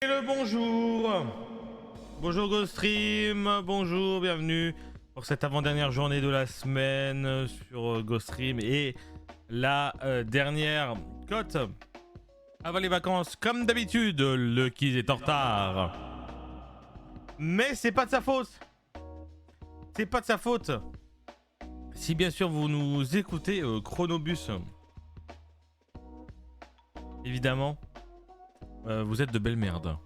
Et le bonjour. Bonjour GoStream, bonjour, bienvenue pour cette avant-dernière journée de la semaine sur GoStream et la dernière cote avant les vacances. Comme d'habitude, le Kiz est en retard. Mais c'est pas de sa faute. C'est pas de sa faute. Si bien sûr vous nous écoutez, Chronobus, évidemment, vous êtes de belles merdes.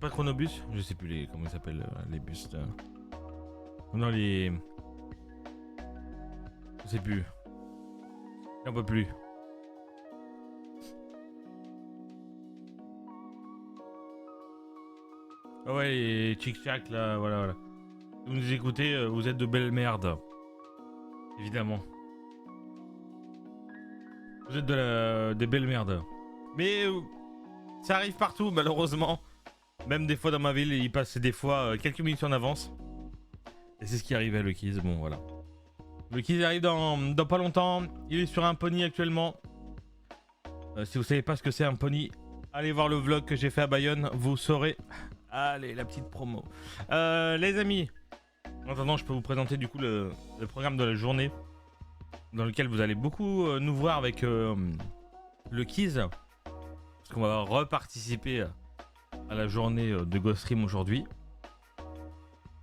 Pas Chronobus, je sais plus comment ils s'appellent les bus. Non, les. Je sais plus. J'en peux plus. Ah ouais, les chic-chac là, voilà. Vous nous écoutez, vous êtes de belles merdes. Évidemment. Vous êtes des belles merdes. Mais ça arrive partout, malheureusement. Même des fois dans ma ville, il passe des fois quelques minutes en avance. Et c'est ce qui arrive à le Kiz, bon voilà. Le Kiz arrive dans pas longtemps. Il est sur un pony actuellement. Si vous savez pas ce que c'est un pony, allez voir le vlog que j'ai fait à Bayonne, vous saurez. Allez, la petite promo. Les amis, en attendant, je peux vous présenter du coup le programme de la journée, dans lequel vous allez beaucoup nous voir avec le Kiz, parce qu'on va reparticiper à la journée de GoStream aujourd'hui.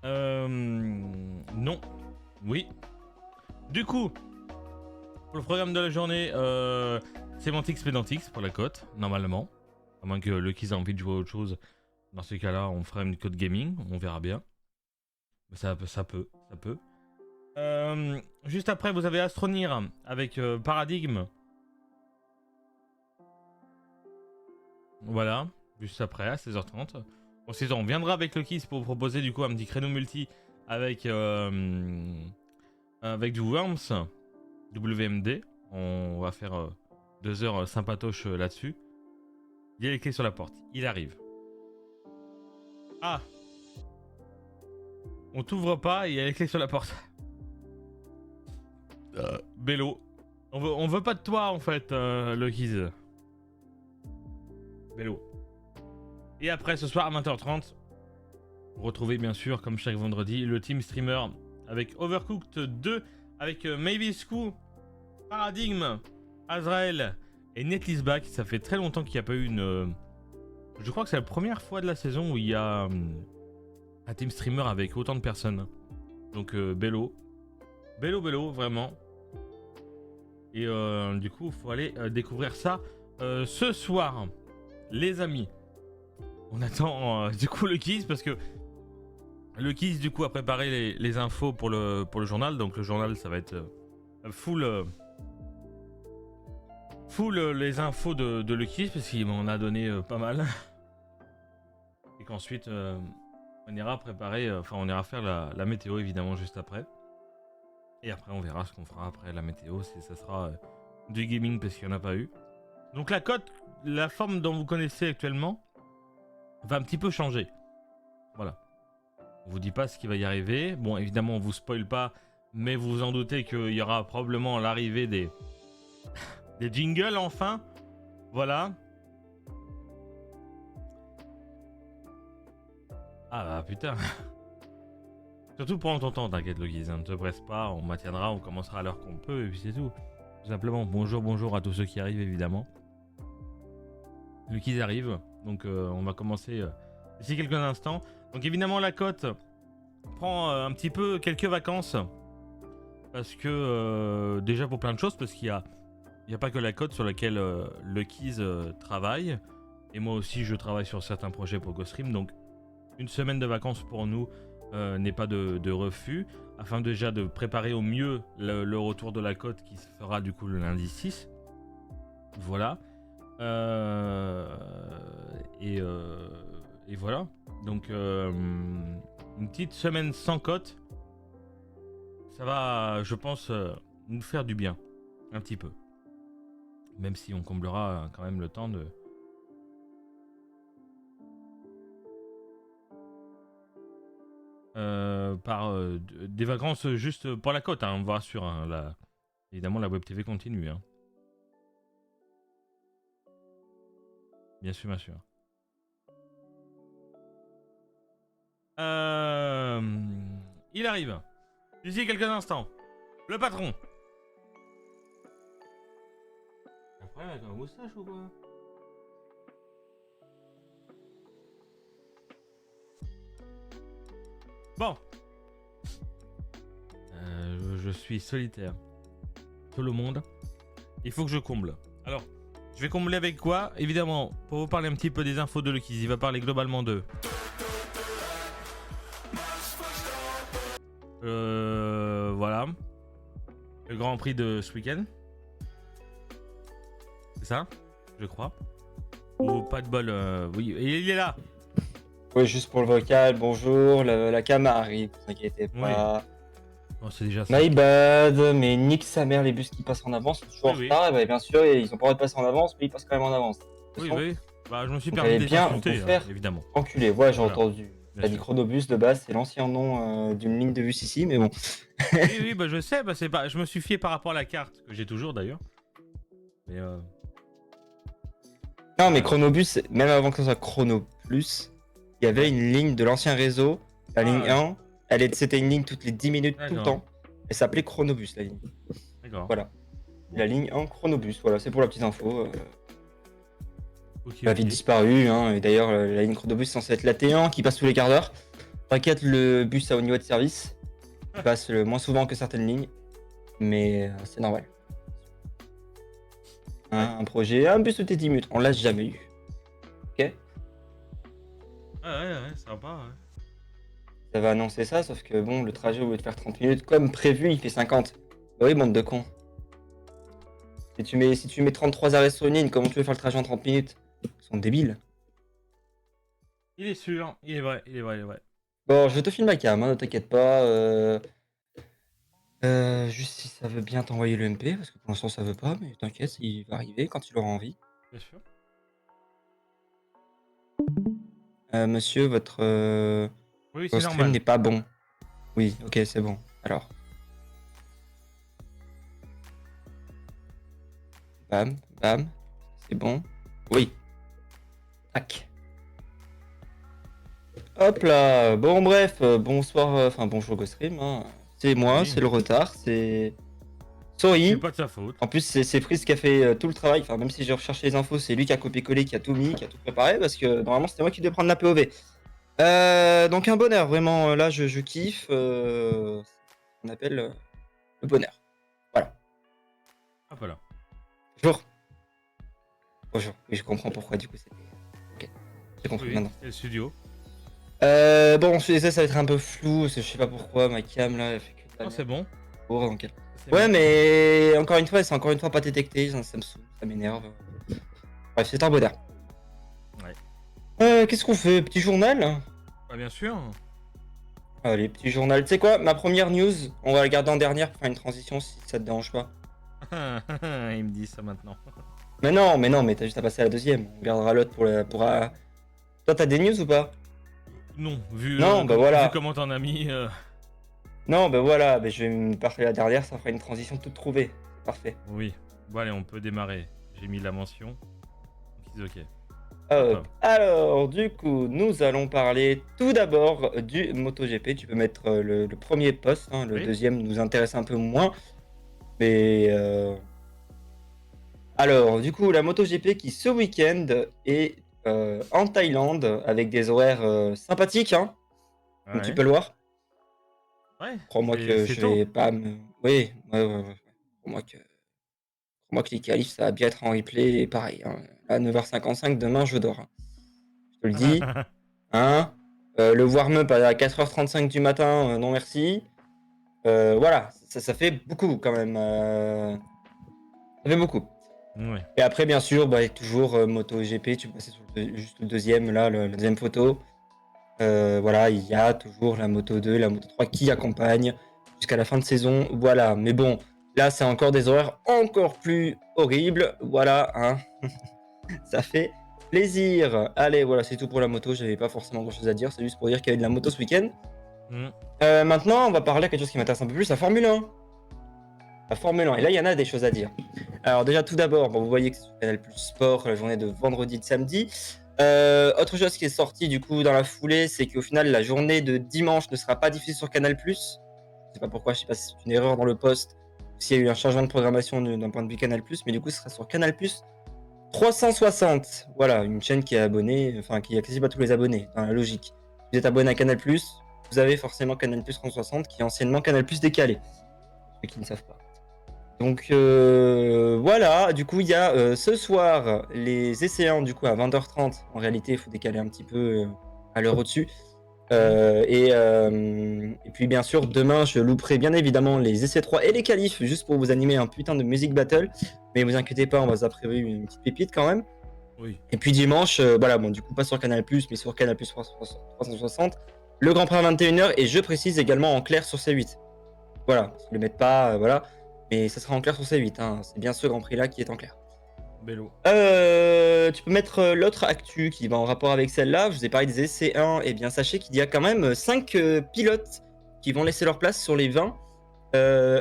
Non. Oui. Du coup, pour le programme de la journée, Sémantix Pédantix pour la cote, normalement. À moins que le Kiz a envie de jouer à autre chose. Dans ce cas-là, on fera une cote gaming, on verra bien. Mais ça peut. Juste après, vous avez Astronir avec Paradigme. Voilà, juste après, à 16h30. Ensuite, on viendra avec le Kiz pour vous proposer du coup un petit créneau multi avec, avec du Worms, WMD. On va faire 2 heures sympatoches là-dessus. Il y a les clés sur la porte, il arrive. Ah, on t'ouvre pas, il y a les clés sur la porte. Bello. On veut pas de toi en fait, le Kiz. Bello. Et après ce soir à 20h30, retrouvez bien sûr comme chaque vendredi le team streamer avec Overcooked 2, avec Maviscou, Paradigme, Azrael et Netlisback. Ça fait très longtemps qu'il n'y a pas eu une... Je crois que c'est la première fois de la saison où il y a un team streamer avec autant de personnes. Donc bello. Bello, vraiment. Et du coup, il faut aller découvrir ça ce soir, les amis. On attend du coup le Kiz parce que le Kiz du coup a préparé les infos pour le journal. Donc le journal ça va être full les infos de le Kiz parce qu'il m'en a donné pas mal. Et qu'ensuite on ira préparer, on ira faire la météo évidemment juste après. Et après on verra ce qu'on fera après la météo, si ça sera du gaming parce qu'il n'y en a pas eu. Donc la cote, la forme dont vous connaissez actuellement va un petit peu changer. Voilà. On vous dit pas ce qui va y arriver. Bon, évidemment, on vous spoil pas, mais vous vous en doutez qu'il y aura probablement l'arrivée des des jingles enfin. Voilà. Ah bah putain. Surtout prends ton temps, t'inquiète le Kiz, hein. Ne te presse pas, on maintiendra, on commencera à l'heure qu'on peut et puis c'est tout. Tout simplement, bonjour à tous ceux qui arrivent évidemment. Le Kiz arrive, donc on va commencer d'ici quelques instants. Donc évidemment la cote prend un petit peu quelques vacances. Parce que déjà pour plein de choses, parce qu'il y a pas que la cote sur laquelle le Kiz travaille. Et moi aussi je travaille sur certains projets pour GoStream. Donc une semaine de vacances pour nous n'est pas de refus. Afin déjà de préparer au mieux le retour de la cote qui se fera du coup le lundi 6. Voilà. Et voilà. Donc une petite semaine sans cote, ça va, je pense, nous faire du bien, un petit peu. Même si on comblera quand même le temps de... par des vacances juste pour la côte, hein, on vous rassure. Hein, Évidemment, la Web TV continue. Hein. Bien sûr, bien sûr. Il arrive. D'ici quelques instants. Le patron. Un problème avec un moustache ou quoi? Bon. Je suis solitaire. Tout le monde. Il faut que je comble. Alors, je vais combler avec quoi? Évidemment, pour vous parler un petit peu des infos de Luckyz, il va parler globalement de... Voilà. Le Grand Prix de ce week-end. C'est ça? Je crois. Ou pas de bol. Oui, il est là. Oui, juste pour le vocal, bonjour, la cam arrive, ne vous inquiétez pas. Oh, c'est déjà ça. My bad, mais nique sa mère, les bus qui passent en avance, sont toujours en retard, et bah, bien sûr, ils ont pas le droit de passer en avance, mais ils passent quand même en avance. Oui, oui. Bah, je me suis vous permis allez de bien insulter, vous faire évidemment. enculé, ouais, j'ai Voilà. entendu. T'as dit Chronobus de base, c'est l'ancien nom d'une ligne de bus ici, mais bon. Oui, oui, bah je sais, bah c'est pas... je me suis fié par rapport à la carte, que j'ai toujours d'ailleurs. Mais Non, mais Chronobus, même avant que ce soit Chronoplus, il y avait une ligne de l'ancien réseau, la ligne 1, c'était une ligne toutes les 10 minutes tout le temps. Elle s'appelait Chronobus, la ligne. D'accord. Voilà. La ligne 1 Chronobus, voilà, c'est pour la petite info. Okay, elle a vite disparu, hein, et d'ailleurs la ligne Chronobus est censée être la T1 qui passe tous les quarts d'heure. T'inquiète, le bus a au niveau de service, il passe moins souvent que certaines lignes, mais c'est normal. Hein, un projet, un bus toutes les 10 minutes, on l'a jamais eu. Ok. Ouais, sympa, ouais. Ça va annoncer ça, sauf que bon, le trajet au lieu de faire 30 minutes, comme prévu, il fait 50. Bah oui, bande de cons. Si tu mets 33 arrêts sur une ligne, comment tu veux faire le trajet en 30 minutes? Ils sont débiles. Il est sûr, il est vrai, il est vrai, il est vrai. Bon, je te filme ma cam, hein, ne t'inquiète pas. Juste si ça veut bien t'envoyer le MP, parce que pour l'instant ça veut pas, mais t'inquiète, il va arriver quand il aura envie. Bien sûr. Monsieur, votre Oui, c'est stream normal. n'est pas bon. Oui, ok, c'est bon. Alors. Bam, bam. C'est bon. Oui. Tac. Hop là. Bon, bref. Bonsoir. Enfin, bonjour GoStream. Hein. C'est moi, Oui. c'est le retard. C'est. Sorry. C'est pas de sa faute. En plus, c'est Freeze qui a fait tout le travail. Enfin, même si j'ai recherché les infos, c'est lui qui a copié-collé, qui a tout mis, qui a tout préparé. Parce que normalement, c'était moi qui devais prendre la POV. Donc, un bonheur. Vraiment, là, je kiffe. On appelle le bonheur. Voilà. Hop là. Bonjour. Bonjour. Oui, je comprends pourquoi, du coup, c'était. Ok. J'ai compris maintenant. C'est le studio. Bon, ça va être un peu flou. Parce que je sais pas pourquoi. Ma cam, là, elle fait que. Non, c'est bon. Donc, bon. ouais, mais encore une fois, c'est encore une fois pas détecté. Ça me saoule, ça m'énerve. Bref, c'est un bonheur. Ouais. Qu'est-ce qu'on fait? Petit journal? Bah, bien sûr. Allez, petit journal. Tu sais quoi? Ma première news, on va la garder en dernière pour faire une transition si ça te dérange pas. Il me dit ça maintenant. Mais non, mais t'as juste à passer à la deuxième. On gardera l'autre pour la. Toi, t'as des news ou pas? Non, vu, voilà. Vu comment t'en as mis. Non, bah voilà, je vais me passer la dernière, ça fera une transition toute trouvée. Parfait. Oui. Bon, allez, on peut démarrer. J'ai mis la mention. Donc, ok. Alors, du coup, nous allons parler tout d'abord du MotoGP. Tu peux mettre le premier post, hein, le deuxième nous intéresse un peu moins. Mais alors, du coup, la MotoGP qui ce week-end est en Thaïlande avec des horaires sympathiques, hein, comme tu peux le voir. Ouais. Crois-moi que je vais pas me. Oui, ouais. Crois-moi que les qualifs, ça va bien être en replay. Et pareil, hein, à 9h55, demain, je dors. Hein. Je te le dis. Hein, le warm-up à 4h35 du matin, non merci. Voilà, ça fait beaucoup quand même. Ça fait beaucoup. Ouais. Et après, bien sûr, toujours MotoGP, tu peux passer sur juste le deuxième, là, la deuxième photo. Voilà, il y a toujours la Moto 2, la Moto 3 qui accompagnent jusqu'à la fin de saison. Voilà, mais bon, là, c'est encore des horaires encore plus horribles. Voilà, hein. Ça fait plaisir. Allez, voilà, c'est tout pour la moto. J'avais pas forcément grand chose à dire. C'est juste pour dire qu'il y avait de la moto ce week-end. Maintenant, on va parler à quelque chose qui m'intéresse un peu plus, la Formule 1. la Formule 1. Et là, il y en a des choses à dire. Alors déjà, tout d'abord, bon, vous voyez que c'est sur Canal+ Sport, la journée de vendredi, de samedi. Autre chose qui est sortie du coup dans la foulée, c'est qu'au final, la journée de dimanche ne sera pas diffusée sur Canal+. Je sais pas pourquoi, je sais pas si c'est une erreur dans le poste, ou s'il y a eu un changement de programmation d'un point de vue Canal+, mais du coup, ce sera sur Canal+ 360. Voilà, une chaîne qui est abonnée, enfin qui accessible à tous les abonnés, dans la logique. Si vous êtes abonné à Canal+, vous avez forcément Canal+ 360, qui est anciennement Canal+ décalé, pour ceux qui ne savent pas. Donc voilà, du coup il y a ce soir les essais du coup à 20h30. En réalité, il faut décaler un petit peu à l'heure au-dessus. Et puis bien sûr, demain je louperai bien évidemment les essais 3 et les qualifs juste pour vous animer un putain de music battle. Mais vous inquiétez pas, on va vous prévu une petite pépite quand même. Oui. Et puis dimanche, voilà, bon du coup pas sur Canal+, mais sur Canal+ 360, le Grand Prix à 21h, et je précise également en clair sur C8. Voilà, ils le mettent pas, voilà. Mais ça sera en clair sur C8, hein. C'est bien ce Grand Prix là qui est en clair. Bello. Tu peux mettre l'autre actu qui va en rapport avec celle-là. Je vous ai parlé des essais 1. Et bien sachez qu'il y a quand même 5 pilotes qui vont laisser leur place sur les 20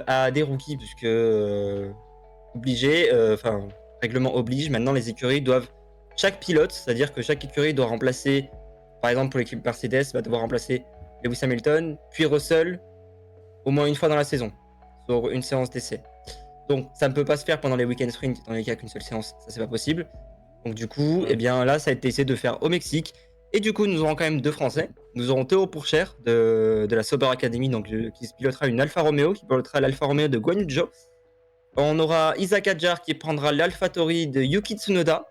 à des rookies, puisque obligé, enfin règlement oblige, maintenant les écuries doivent, chaque pilote, c'est-à-dire que chaque écurie doit remplacer, par exemple pour l'équipe Mercedes, va devoir remplacer Lewis Hamilton, puis Russell, au moins une fois dans la saison, sur une séance d'essai. Donc ça ne peut pas se faire pendant les week-end sprint, étant donné qu'il n'y a qu'une seule séance, ça c'est pas possible. Donc du coup, eh bien là, ça a été essayé de faire au Mexique. Et du coup, nous aurons quand même 2 Français. Nous aurons Théo Pourchère de la Sauber Academy, donc, qui pilotera une Alfa Romeo, qui pilotera l'Alfa Romeo de Guan Yu Zhou. On aura Isaac Hadjar qui prendra l'AlphaTauri de Yuki Tsunoda.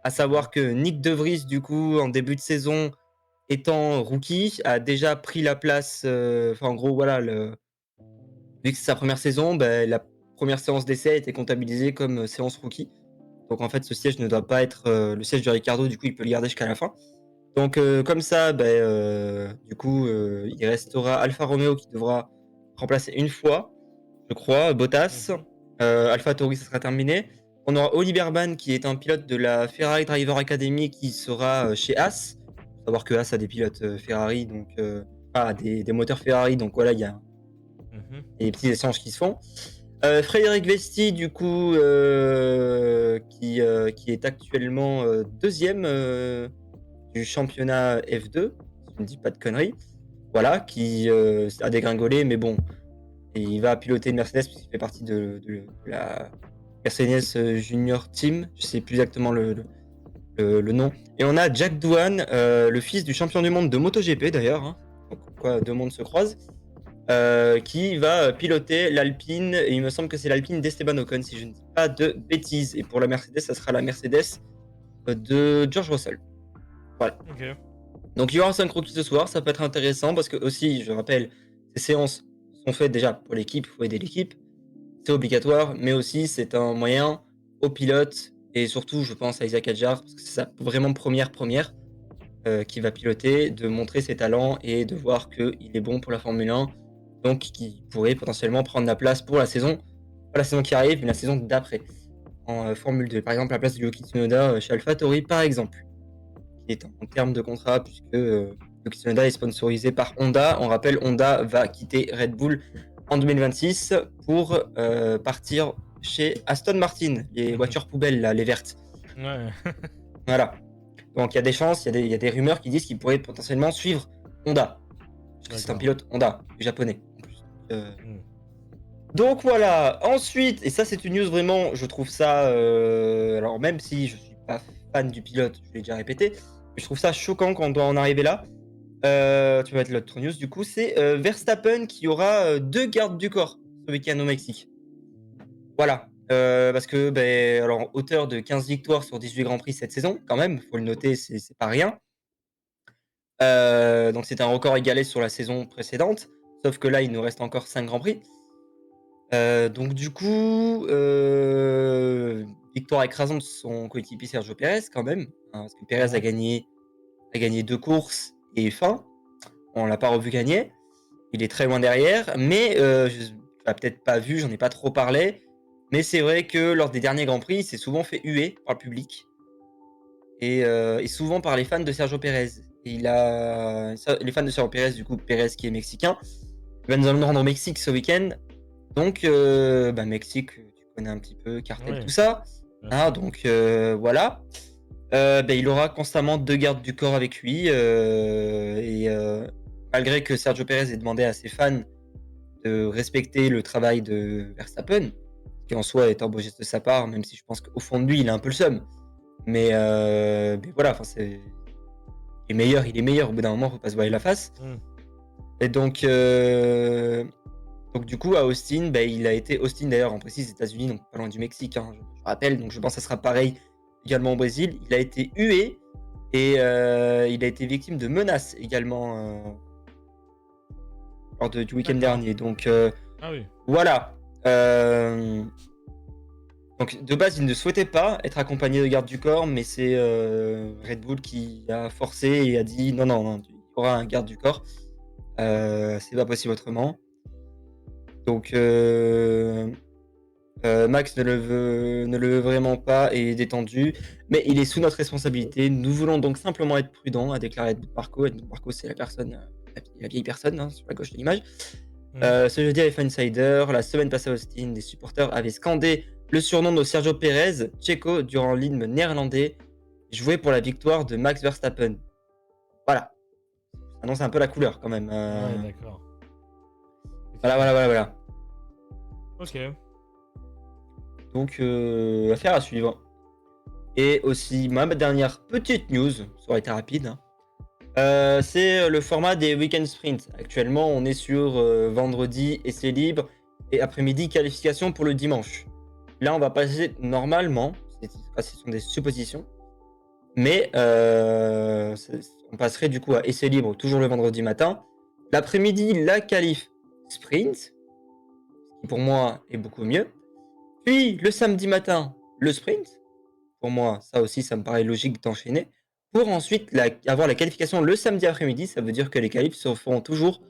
À savoir que Nick De Vries, du coup, en début de saison, étant rookie, a déjà pris la place. Enfin, en gros, voilà, vu que c'est sa première saison, la première séance d'essai a été comptabilisée comme séance rookie. Donc en fait, ce siège ne doit pas être le siège de Ricardo, du coup, il peut le garder jusqu'à la fin. Donc comme ça, du coup, il restera Alfa Romeo qui devra remplacer une fois, je crois, Bottas. AlphaTauri, ça sera terminé. On aura Oliver Bahn qui est un pilote de la Ferrari Driver Academy qui sera chez Haas. Faut savoir que Haas a des pilotes Ferrari, donc des moteurs Ferrari, donc voilà, il y a des petits échanges qui se font. Frédéric Vesti, du coup, qui est actuellement deuxième du championnat F2, si je ne dis pas de conneries. Voilà, qui a dégringolé, mais bon, et il va piloter une Mercedes puisqu'il fait partie de la Mercedes Junior Team. Je sais plus exactement le nom. Et on a Jack Doohan, le fils du champion du monde de MotoGP d'ailleurs. Hein. Donc quoi, deux mondes se croisent. Qui va piloter l'Alpine, et il me semble que c'est l'Alpine d'Esteban Ocon, si je ne dis pas de bêtises. Et pour la Mercedes, ça sera la Mercedes de George Russell. Voilà. Okay. Donc il y aura un synchro ce soir, ça peut être intéressant parce que aussi, je rappelle, ces séances sont faites déjà pour l'équipe, il faut aider l'équipe, c'est obligatoire, mais aussi c'est un moyen aux pilotes, et surtout je pense à Isaac Hadjar, parce que c'est sa vraiment première qui va piloter, de montrer ses talents et de voir qu'il est bon pour la Formule 1, donc qui pourrait potentiellement prendre la place pour la saison, pas la saison qui arrive, mais la saison d'après, en Formule 2. Par exemple, la place de Yuki Tsunoda chez AlphaTauri, par exemple, qui est en termes de contrat, puisque Yuki Tsunoda est sponsorisé par Honda. On rappelle, Honda va quitter Red Bull en 2026 pour partir chez Aston Martin, les voitures poubelles, là, les vertes. Ouais. Voilà. Donc il y a des chances, il y a des rumeurs qui disent qu'il pourrait potentiellement suivre Honda. Parce que c'est un pilote Honda, japonais en plus. Donc voilà. Ensuite, et ça c'est une news vraiment, je trouve ça. Alors même si je suis pas fan du pilote, je l'ai déjà répété, mais je trouve ça choquant quand on doit en arriver là. Tu vas être l'autre news du coup, c'est Verstappen qui aura 2 gardes du corps ce week-end au Mexique. Voilà. Parce que, alors, auteur de 15 victoires sur 18 Grands Prix cette saison, quand même, faut le noter, c'est pas rien. Donc c'est un record égalé sur la saison précédente, sauf que là, il nous reste encore 5 Grands Prix. Donc du coup, victoire écrasante de son coéquipier Sergio Pérez, quand même, hein, parce que Pérez a gagné 2 courses et fin. On l'a pas revu gagner. Il est très loin derrière, mais tu l'as peut-être pas vu, j'en ai pas trop parlé. Mais c'est vrai que lors des derniers Grands Prix, il s'est souvent fait huer par le public. Et souvent par les fans de Sergio Pérez. Et les fans de Sergio Pérez, du coup, Pérez qui est mexicain, il va nous rendre au Mexique ce week-end Donc, Mexique, tu connais un petit peu, cartel, Oui, tout ça. bien Hein, sûr. donc, voilà. Il aura constamment 2 gardes du corps avec lui, malgré que Sergio Pérez ait demandé à ses fans de respecter le travail de Verstappen, qui en soi est un beau geste de sa part, même si je pense qu'au fond de lui, il a un peu le seum. Mais voilà, enfin, il est meilleur, au bout d'un moment, faut pas se voiler la face. Mmh. Et donc du coup, à Austin, il a été Austin d'ailleurs, en précise, États-Unis, donc pas loin du Mexique, hein, je rappelle, donc je pense que ça sera pareil également au Brésil. Il a été hué et il a été victime de menaces également du week-end D'accord. dernier. Donc Ah oui. voilà. Euh, donc de base, il ne souhaitait pas être accompagné de garde du corps, mais c'est Red Bull qui a forcé et a dit non, non, non, il y aura un garde du corps. C'est pas possible autrement. Donc Max ne le veut vraiment pas et est détendu, mais il est sous notre responsabilité. Nous voulons donc simplement être prudents, a déclaré Helmut Marko. Helmut Marko, c'est la personne, la vieille personne, hein, sur la gauche de l'image. Mmh. Ce jeudi avec Insider, la semaine passée à Austin, des supporters avaient scandé le surnom de Sergio Pérez, Checo, durant l'hymne néerlandais, joué pour la victoire de Max Verstappen. Voilà, ça annonce un peu la couleur quand même. Ouais, d'accord. Voilà, Effectivement. voilà, voilà, voilà. OK. Donc, affaire à suivre. Et aussi, ma dernière petite news, ça aurait été rapide, hein. C'est le format des weekend sprints. Actuellement, on est sur vendredi, essai libre, et après-midi, qualification pour le dimanche. Là, on va passer normalement, ce sont des suppositions, mais on passerait du coup à essai libre toujours le vendredi matin. L'après-midi, la qualif sprint, qui pour moi est beaucoup mieux. Puis le samedi matin, le sprint. Pour moi, ça aussi, ça me paraît logique d'enchaîner. Pour ensuite avoir la qualification le samedi après-midi, ça veut dire que les qualifs se feront toujours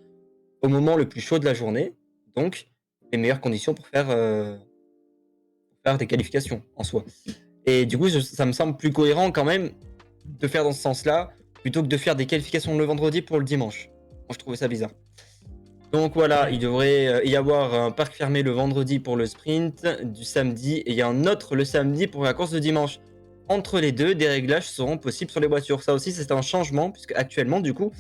au moment le plus chaud de la journée. Donc, les meilleures conditions pour faire des qualifications en soi. Et du coup, ça me semble plus cohérent quand même de faire dans ce sens-là, plutôt que de faire des qualifications le vendredi pour le dimanche. Moi, je trouvais ça bizarre. Donc voilà, Ouais. il devrait y avoir un parc fermé le vendredi pour le sprint du samedi et il y a un autre le samedi pour la course de dimanche. Entre les deux, des réglages seront possibles sur les voitures. Ça aussi, c'est un changement puisque actuellement, du coup,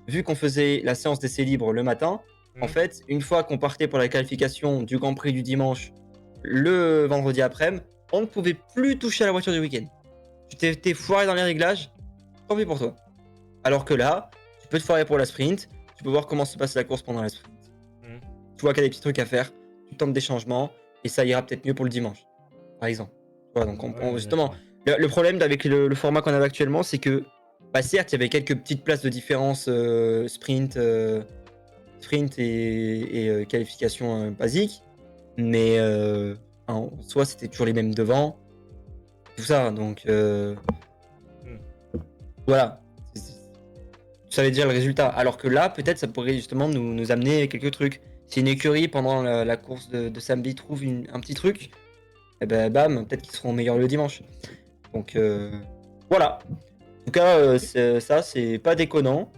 vu qu'on faisait la séance d'essai libre le matin, en Mmh. fait, une fois qu'on partait pour la qualification du Grand Prix du dimanche le vendredi après-midi, on ne pouvait plus toucher à la voiture du week-end. Tu t'es foiré dans les réglages, tant pis pour toi. Alors que là, tu peux te foirer pour la sprint, tu peux voir comment se passe la course pendant la sprint. Mmh. Tu vois qu'il y a des petits trucs à faire, tu tentes des changements, et ça ira peut-être mieux pour le dimanche, par exemple. Voilà, donc Ouais, justement, d'accord. le problème avec le format qu'on avait actuellement, c'est que, certes, il y avait quelques petites places de différence sprint et qualification basique, mais en soi, c'était toujours les mêmes devant, tout ça, donc Mmh. voilà. Tu savais déjà le résultat. Alors que là, peut-être, ça pourrait justement nous amener quelques trucs. Si une écurie, pendant la course de samedi, trouve un petit truc, et ben bam, peut-être qu'ils seront meilleurs le dimanche. Donc voilà. En tout cas, ça, c'est pas déconnant.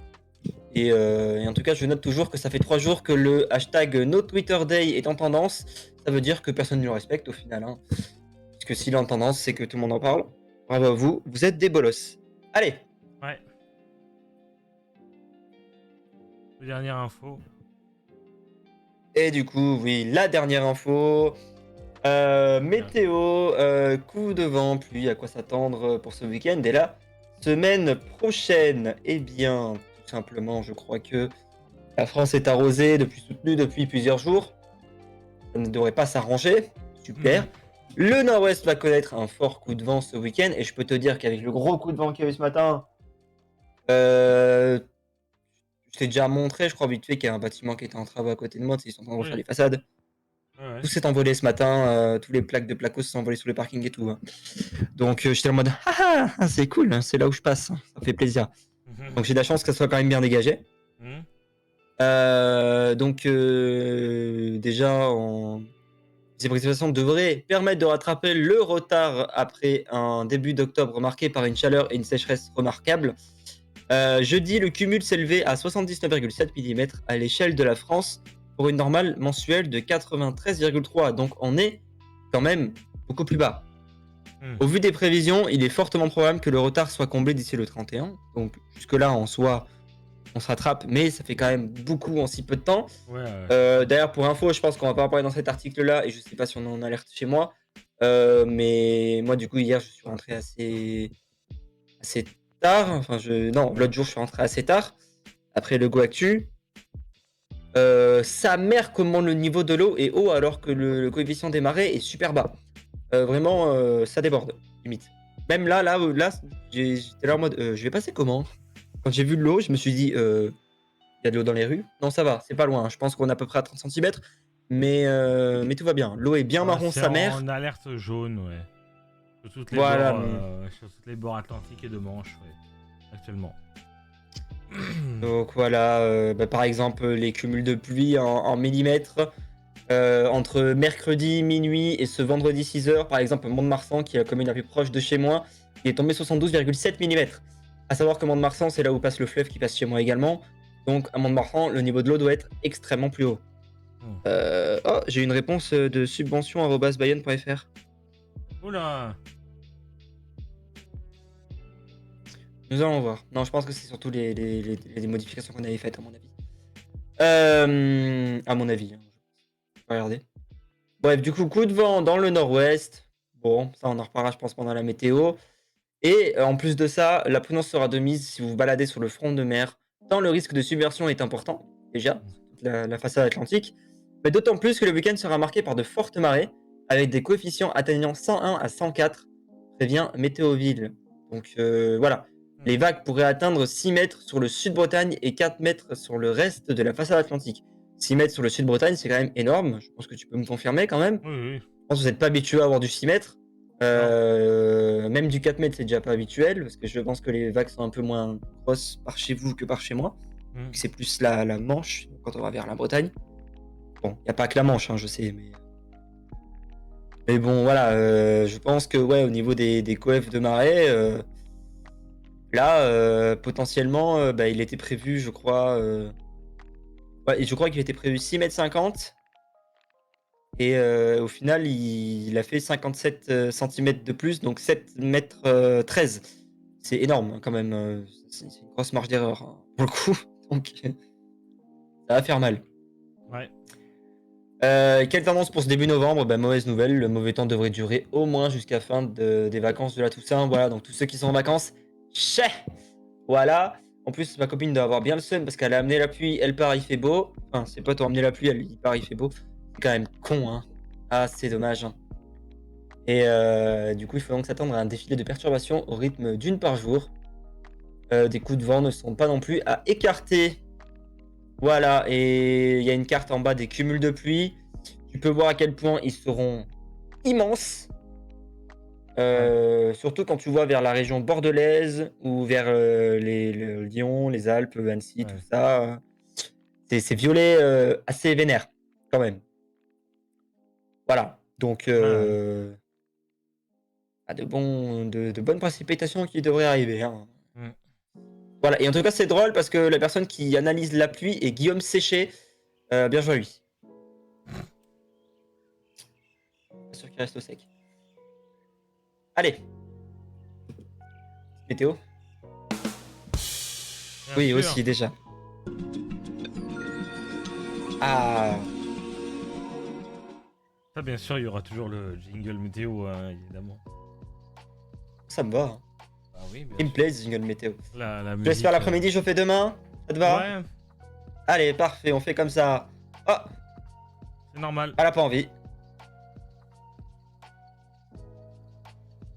Et en tout cas, je note toujours que ça fait 3 jours que le hashtag NoTwitterDay est en tendance. Ça veut dire que personne ne le respecte au final, hein. Parce que s'il est en tendance, c'est que tout le monde en parle. Bravo à vous, vous êtes des bolosses. Allez. Ouais. Dernière info. Et du coup, oui, la dernière info. Bien. Météo, coup de vent, pluie, à quoi s'attendre pour ce week-end. Et la semaine prochaine, eh bien, tout simplement, je crois que la France est arrosée, soutenue depuis plusieurs jours. Ça ne devrait pas s'arranger. Mmh. Super. Le nord-ouest va connaître un fort coup de vent ce week-end. Et je peux te dire qu'avec le gros coup de vent qu'il y a eu ce matin, euh, je t'ai déjà montré, je crois, vite fait, qu'il y a un bâtiment qui était en travaux à côté de moi. Ils sont en train de refaire Oui. les façades. Ouais, ouais. Tout s'est envolé ce matin, tous les plaques de placos se sont envolées sur le parking et tout, hein. Donc j'étais en mode ah, ah, c'est cool, hein, c'est là où je passe, hein, ça fait plaisir. Mmh. Donc j'ai de la chance que ça soit quand même bien dégagé. Mmh. Donc déjà, ces précipitations devraient permettre de rattraper le retard après un début d'octobre marqué par une chaleur et une sécheresse remarquables. Jeudi, le cumul s'élevait à 79,7 mm à l'échelle de la France. pour une normale mensuelle de 93,3. Donc on est quand même beaucoup plus bas. Au vu des prévisions, il est fortement probable que le retard soit comblé d'ici le 31. Donc jusque-là, en soi, on se rattrape, mais ça fait quand même beaucoup en si peu de temps. Ouais, D'ailleurs, pour info, je pense qu'on va pas en parler dans cet article-là, et je sais pas si on en alerte chez moi. Mais moi, du coup, hier, je suis rentré assez tard. Enfin, non, l'autre jour, je suis rentré assez tard, après le Go Actu. Sa mère, comment le niveau de l'eau est haut alors que le coefficient des marées est super bas. Vraiment, ça déborde, limite. Même là, j'étais là en mode, je vais passer comment? Quand j'ai vu de l'eau, je me suis dit, il y a de l'eau dans les rues. Non, ça va, c'est pas loin. Je pense qu'on est à peu près à 30 cm. Mais tout va bien. L'eau est bien marron, c'est sa mère. en alerte jaune, ouais. Voilà. Sur toutes les bords atlantiques et de Manche, ouais. Actuellement. Donc voilà, par exemple, les cumuls de pluie en millimètres. Entre mercredi minuit et ce vendredi 6h, par exemple, Mont-de-Marsan, qui est la commune la plus proche de chez moi, il est tombé 72,7 mm. À savoir que Mont-de-Marsan, c'est là où passe le fleuve qui passe chez moi également. Donc à Mont-de-Marsan, le niveau de l'eau doit être extrêmement plus haut. Oh, j'ai une réponse de subvention@bayonne.fr. Oula. Nous allons voir. Non, je pense que c'est surtout les modifications qu'on avait faites, à mon avis. À mon avis. Hein. Je vais regarder. Bref, du coup, coup de vent dans le nord-ouest. Bon, ça, on en reparlera, je pense, pendant la météo. Et en plus de ça, la prudence sera de mise si vous vous baladez sur le front de mer, tant le risque de submersion est important, déjà, sur toute la façade atlantique, mais d'autant plus que le week-end sera marqué par de fortes marées, avec des coefficients atteignant 101 à 104, prévient Météoville. Donc voilà, les vagues pourraient atteindre 6 mètres sur le sud-Bretagne et 4 mètres sur le reste de la façade atlantique. 6 mètres sur le sud-Bretagne, c'est quand même énorme, je pense que tu peux me confirmer quand même. Oui. Je pense que vous n'êtes pas habitué à avoir du 6 mètres. Même du 4 mètres, c'est déjà pas habituel, parce que je pense que les vagues sont un peu moins grosses par chez vous que par chez moi. C'est plus la Manche, quand on va vers la Bretagne. Bon, il n'y a pas que la Manche, hein, je sais, mais bon, voilà, je pense que, ouais, au niveau des coefs de marée, là, potentiellement, il était prévu, je crois... Ouais, je crois qu'il était prévu 6,50 m. Et au final, il a fait 57 cm de plus, donc 7,13 m. C'est énorme hein, quand même. C'est une grosse marge d'erreur hein, pour le coup. Donc ça va faire mal. Ouais. Quelle tendance pour ce début novembre? Mauvaise nouvelle, le mauvais temps devrait durer au moins jusqu'à fin des vacances de la Toussaint. Voilà, donc tous ceux qui sont en vacances, voilà. En plus, ma copine doit avoir bien le seum parce qu'elle a amené la pluie, elle part, il fait beau. Enfin, ses potes ont amené la pluie, elle il part, il fait beau. C'est quand même con, hein. Ah, c'est dommage. Hein. Et du coup, il faut donc s'attendre à un défilé de perturbations au rythme d'une par jour. Des coups de vent ne sont pas non plus à écarter. Voilà, et il y a une carte en bas des cumuls de pluie. Tu peux voir à quel point ils seront immenses. Surtout quand tu vois vers la région bordelaise ou vers le Lyon, les Alpes, Annecy, tout ça. C'est violet assez vénère, quand même. Voilà, donc de bonnes précipitations qui devraient arriver. Hein. Voilà, et en tout cas, c'est drôle parce que la personne qui analyse la pluie est Guillaume Séché. Bien joué à lui. Pas sûr qu'il reste au sec. Allez. Météo. Oui, aussi, déjà. Ah. Ça, bien sûr, il y aura toujours le jingle météo, hein, évidemment. Ça me va. Hein. Ah oui, bien Il me plaît, ce jingle météo. La je laisse faire l'après-midi, je fais demain. Ça te va? Ouais. Allez, parfait, on fait comme ça. Oh. C'est normal. Elle a pas envie.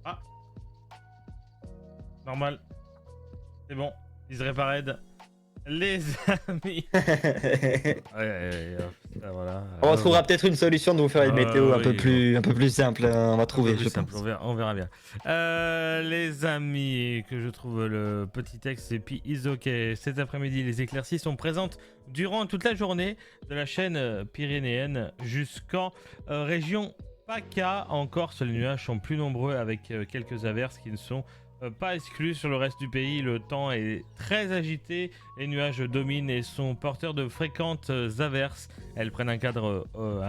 Ah. Normal. C'est bon. Ils réparent. Les amis. Voilà. On trouvera peut-être une solution de vous faire une météo un peu plus simple. On va trouver, je pense. On verra bien. Les amis, que je trouve le petit texte, c'est P is OK. Cet après-midi, les éclaircies sont présentes durant toute la journée de la chaîne pyrénéenne jusqu'en région PACA. En Corse, les nuages sont plus nombreux avec quelques averses qui ne sont pas exclu sur le reste du pays. Le temps est très agité, les nuages dominent et sont porteurs de fréquentes averses. Elles prennent un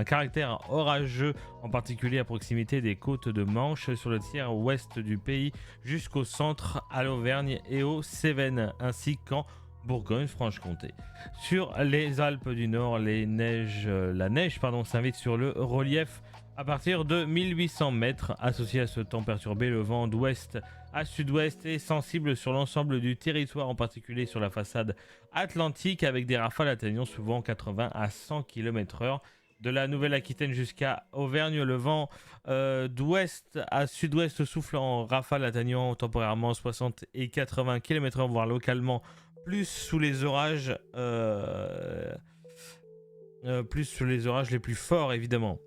caractère orageux, en particulier à proximité des côtes de Manche, sur le tiers ouest du pays, jusqu'au centre, à l'Auvergne et aux Cévennes, ainsi qu'en Bourgogne-Franche-Comté. Sur les Alpes du Nord, la neige s'invite sur le relief à partir de 1800 mètres. Associé à ce temps perturbé, le vent d'ouest à sud-ouest est sensible sur l'ensemble du territoire, en particulier sur la façade atlantique, avec des rafales atteignant souvent 80 à 100 km/h. De la Nouvelle-Aquitaine jusqu'à Auvergne, le vent d'ouest à sud-ouest souffle en rafales atteignant temporairement 60 et 80 km/h, voire localement plus sous les orages les plus forts, évidemment.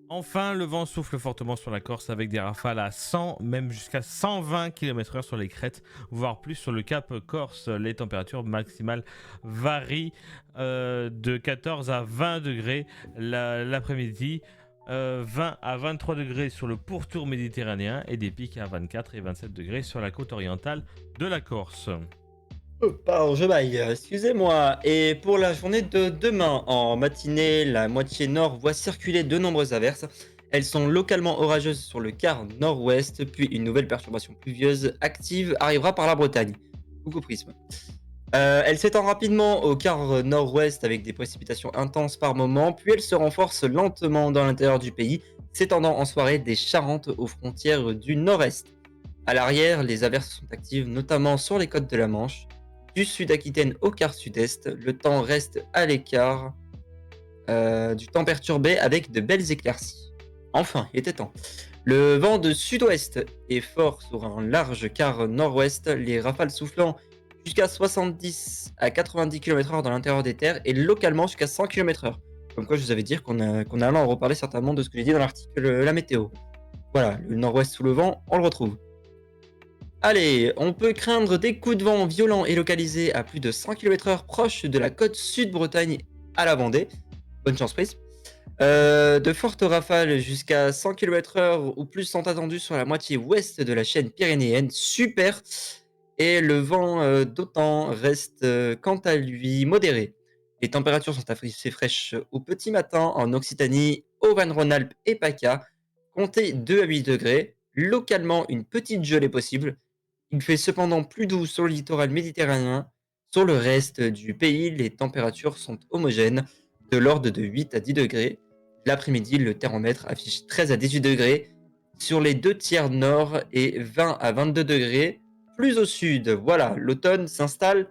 Enfin, le vent souffle fortement sur la Corse avec des rafales à 100, même jusqu'à 120 km/h sur les crêtes, voire plus sur le cap Corse. Les températures maximales varient de 14 à 20 degrés l'après-midi, 20 à 23 degrés sur le pourtour méditerranéen et des pics à 24 et 27 degrés sur la côte orientale de la Corse. Oh, pardon, je baille, excusez-moi. Et pour la journée de demain, en matinée, la moitié nord voit circuler de nombreuses averses. Elles sont localement orageuses sur le quart nord-ouest, puis une nouvelle perturbation pluvieuse active arrivera par la Bretagne. Coucou Prisme. Elle s'étend rapidement au quart nord-ouest avec des précipitations intenses par moment, puis elle se renforce lentement dans l'intérieur du pays, s'étendant en soirée des Charentes aux frontières du nord-est. À l'arrière, les averses sont actives notamment sur les côtes de la Manche. Du sud-Aquitaine au quart sud-est, le temps reste à l'écart du temps perturbé avec de belles éclaircies. Enfin, il était temps. Le vent de sud-ouest est fort sur un large quart nord-ouest, les rafales soufflant jusqu'à 70 à 90 km/h dans l'intérieur des terres et localement jusqu'à 100 km/h. Comme quoi, je vous avais dit qu'on allait en reparler certainement de ce que j'ai dit dans l'article La météo. Voilà, le nord-ouest sous le vent, on le retrouve. Allez, on peut craindre des coups de vent violents et localisés à plus de 100 km/h proche de la côte sud-Bretagne à la Vendée. Bonne chance, prise. De fortes rafales jusqu'à 100 km/h ou plus sont attendues sur la moitié ouest de la chaîne pyrénéenne. Super. Et le vent d'OTAN reste quant à lui modéré. Les températures sont assez fraîches au petit matin en Occitanie, Auvergne-Rhône-Alpes et PACA. Comptez 2 à 8 degrés. Localement, une petite gelée possible. Il fait cependant plus doux sur le littoral méditerranéen. Sur le reste du pays, les températures sont homogènes, de l'ordre de 8 à 10 degrés. L'après-midi, le thermomètre affiche 13 à 18 degrés sur les 2 tiers nord et 20 à 22 degrés plus au sud. Voilà, l'automne s'installe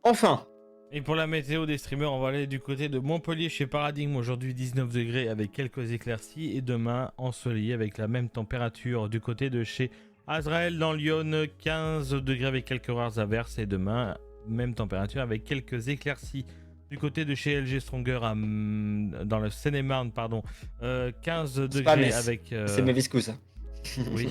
enfin. Et pour la météo des streamers, on va aller du côté de Montpellier chez Paradigme. Aujourd'hui 19 degrés avec quelques éclaircies et demain ensoleillé avec la même température. Du côté de chez Azrael dans Lyon, 15 degrés avec quelques rares averses et demain même température avec quelques éclaircies. Du côté de chez LG Stronger dans le Seine-et-Marne, 15 degrés avec... C'est mes viscous, ça. Oui,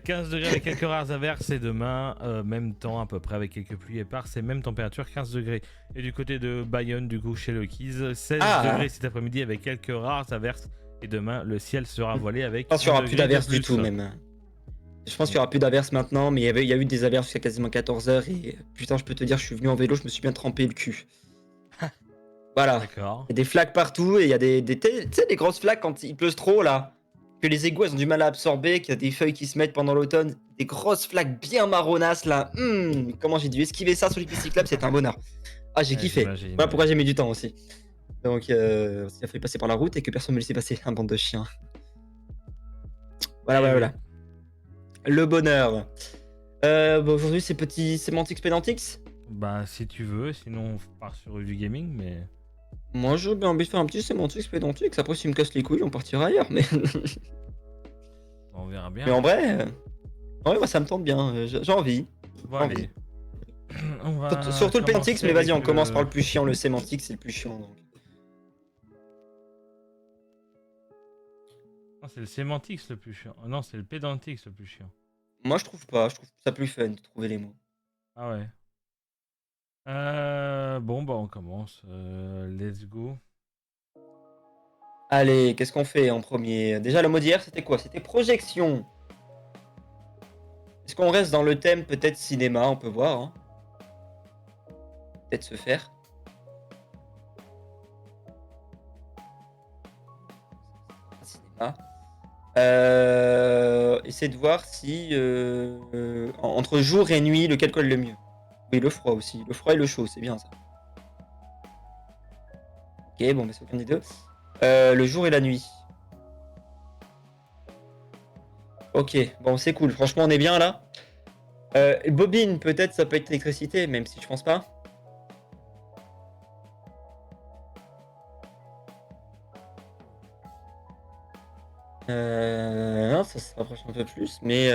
15 degrés avec quelques rares averses et demain, même temps à peu près avec quelques pluies éparses et même température 15 degrés. Et du côté de Bayonne, du coup chez Lucky's, 16 degrés cet après-midi avec quelques rares averses et demain le ciel sera voilé avec... Je pense qu'il n'y aura plus d'averses du tout même. Je pense qu'il n'y aura plus d'averses maintenant, mais il y a eu des averses jusqu'à quasiment 14h et putain, je peux te dire, je suis venu en vélo, je me suis bien trempé le cul. Voilà. D'accord. Il y a des flaques partout et il y a tu sais, des grosses flaques quand il pleut trop là, que les égouts elles ont du mal à absorber, qu'il y a des feuilles qui se mettent pendant l'automne, des grosses flaques bien marronasses là. Comment j'ai dû esquiver ça sur les pistes cyclables, c'est un bonheur. Ah, j'ai kiffé. Voilà pourquoi j'ai mis du temps aussi. Donc, il a fallu passer par la route et que personne me laissait passer, un bande de chiens. Voilà. Le bonheur. Aujourd'hui, c'est petit Sémantix Pédantix. Bah, si tu veux, sinon on part sur du gaming, mais. Moi, j'ai bien envie de faire un petit Sémantix Pédantix. Après, s'il me casse les couilles, on partira ailleurs. Mais on verra bien. Mais en vrai, moi, ça me tente bien. J'ai envie. Bon, allez. Surtout le Pédantix, mais vas-y, on commence par le plus chiant. Le Sémantix, c'est le plus chiant. Donc. Non, c'est le Sémantix le plus chiant. Non, c'est le Pédantix le plus chiant. Moi, je trouve pas. Je trouve ça plus fun de trouver les mots. Ah ouais. Bon, bah, on commence. Let's go. Allez, qu'est-ce qu'on fait en premier? Déjà, le mot d'hier, c'était quoi? C'était projection. qu'on reste dans le thème peut-être cinéma, on peut voir. Hein. Peut-être se faire. Cinéma. Essaie de voir si entre jour et nuit, lequel colle le mieux. Oui, le froid aussi. Le froid et le chaud, c'est bien ça. Ok, bon, bah, c'est aucun des deux. Le jour et la nuit. Ok, bon, c'est cool. Franchement, on est bien là. Bobine, peut-être ça peut être l'électricité, même si je pense pas. Non, ça se rapproche un peu plus, mais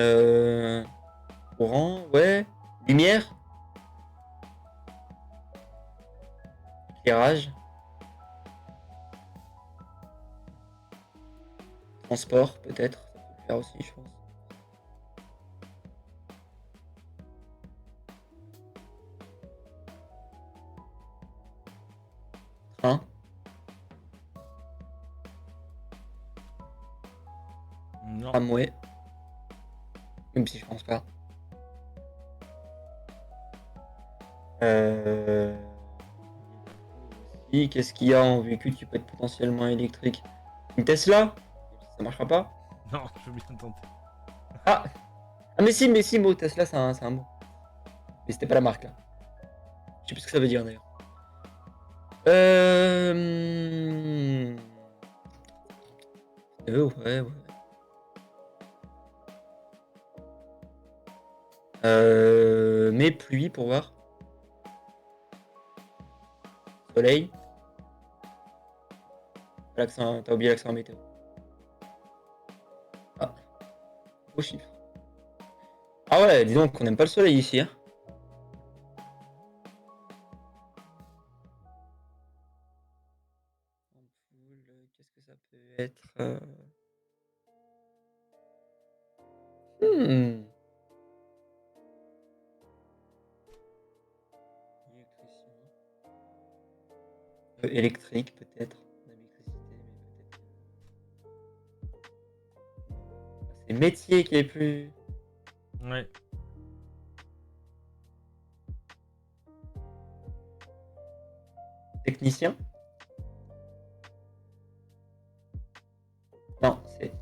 courant, ouais. Lumière, éclairage, transport, peut-être. Ça peut le faire aussi, je pense. Train, Non. tramway, même si je pense pas. Aussi, qu'est-ce qu'il y a en véhicule qui peut être potentiellement électrique? Une Tesla? Ça marchera pas? Non, je veux bien tenter. Ah! Ah, mais si, mot Tesla, c'est un mot. Mais c'était pas la marque là. Je sais plus ce que ça veut dire d'ailleurs. Ouais, ouais. Mais pluie pour voir. Soleil. L'accent, t'as oublié l'accent météo. Ah, beau chiffre. Ah ouais, dis donc qu'on n'aime pas le soleil ici. Hein. Ampoule, qu'est-ce que ça peut être hmm. Électricien. Électrique peut-être. L'électricité, mais peut-être. C'est métier qui est plus. Ouais. Technicien? Non, c'est.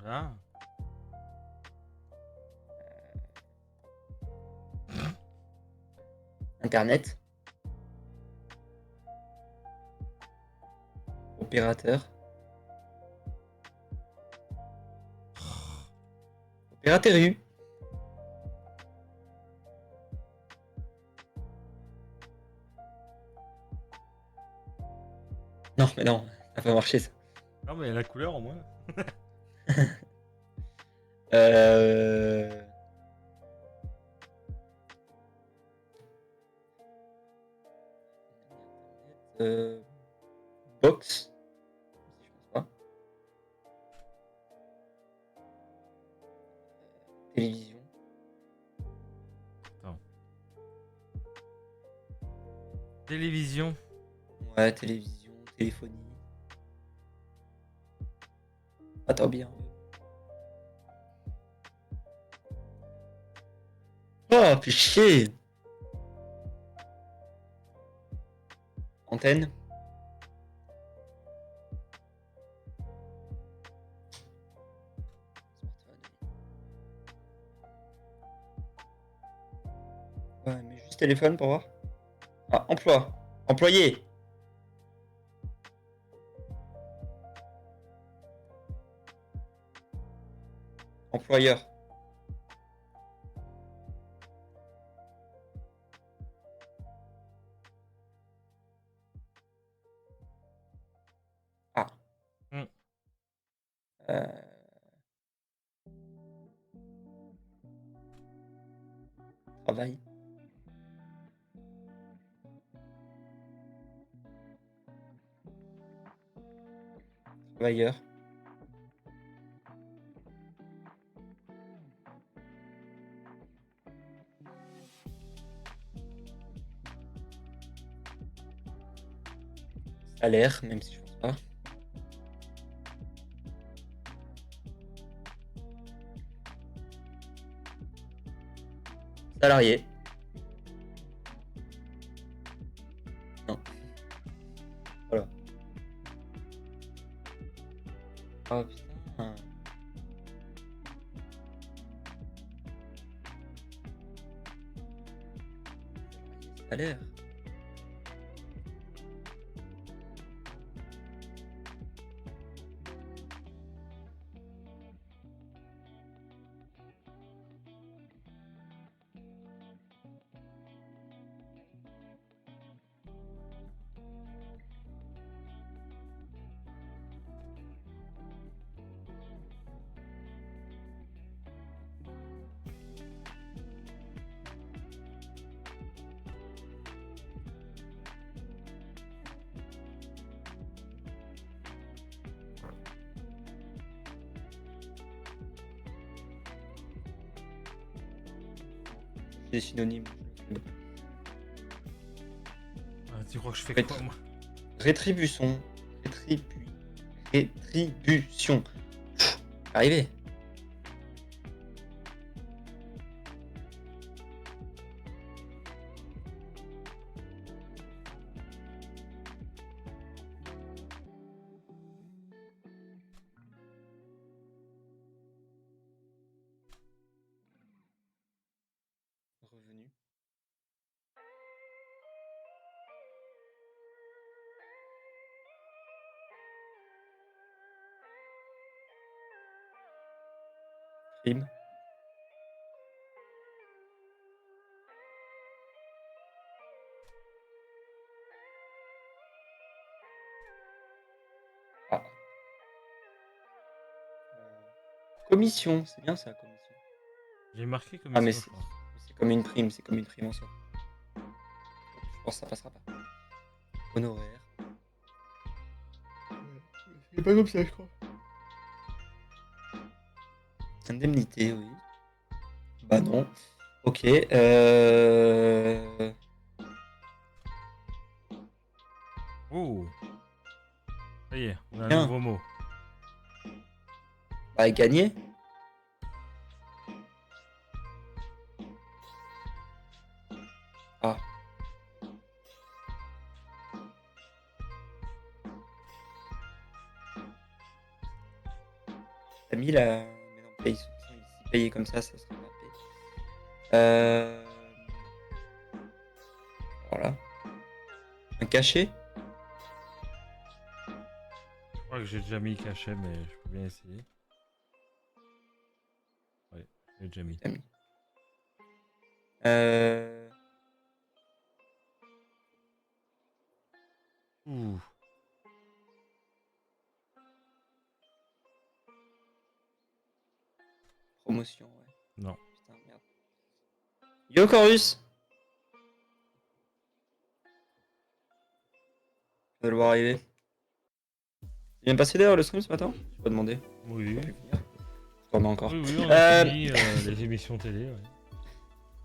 Ah. Internet. Opérateur. Opérateur U. Non, mais non, ça n'a pas marché ça. Non, mais la couleur au moins. Euh... Box. Je pense pas. Télévision. Attends. Télévision. Ouais, télévision, téléphonie. Attends bien. Oh, fais chier. Antenne. Ouais, mais juste téléphone pour voir. Ah, emploi. Employé. Employeur. Ah. Hmm. Euh... Travail. Travailleur. Salaire, même si je pense pas. salarié. Non. Voilà. Oh putain. Salaire. Des synonymes. Ah, tu crois que je fais Rét- quoi, moi? Rétribution. Rétribution. Arrivé. Revenu. Prime. Ah. Commission, c'est bien ça, commission. J'ai marqué Ah, mais commission, je crois. c'est comme une prime, c'est comme une prime en soi. Je pense que ça passera pas. Honoraire. C'est pas comme ça, je crois. Indemnité, oui. Bah non. Ok. Oh! Ça y est, on a un Bien. nouveau mot. Bah, gagner. Ah. T'as mis la. Mais non, paye. Si payer comme ça serait pas payé. Voilà. Un cachet. Je crois que j'ai déjà mis cachet, mais je peux bien essayer. Ouais, j'ai déjà mis. T'as mis. Euh... Ouh. Promotion, ouais. Non. Putain, merde. Yo, Chorus! Je vais le voir arriver. C'est bien passé d'ailleurs le stream ce matin? Je vais demander. Oui. Pas pu venir. Je dormais encore. Oui, oui, on a fini les émissions télé, ouais.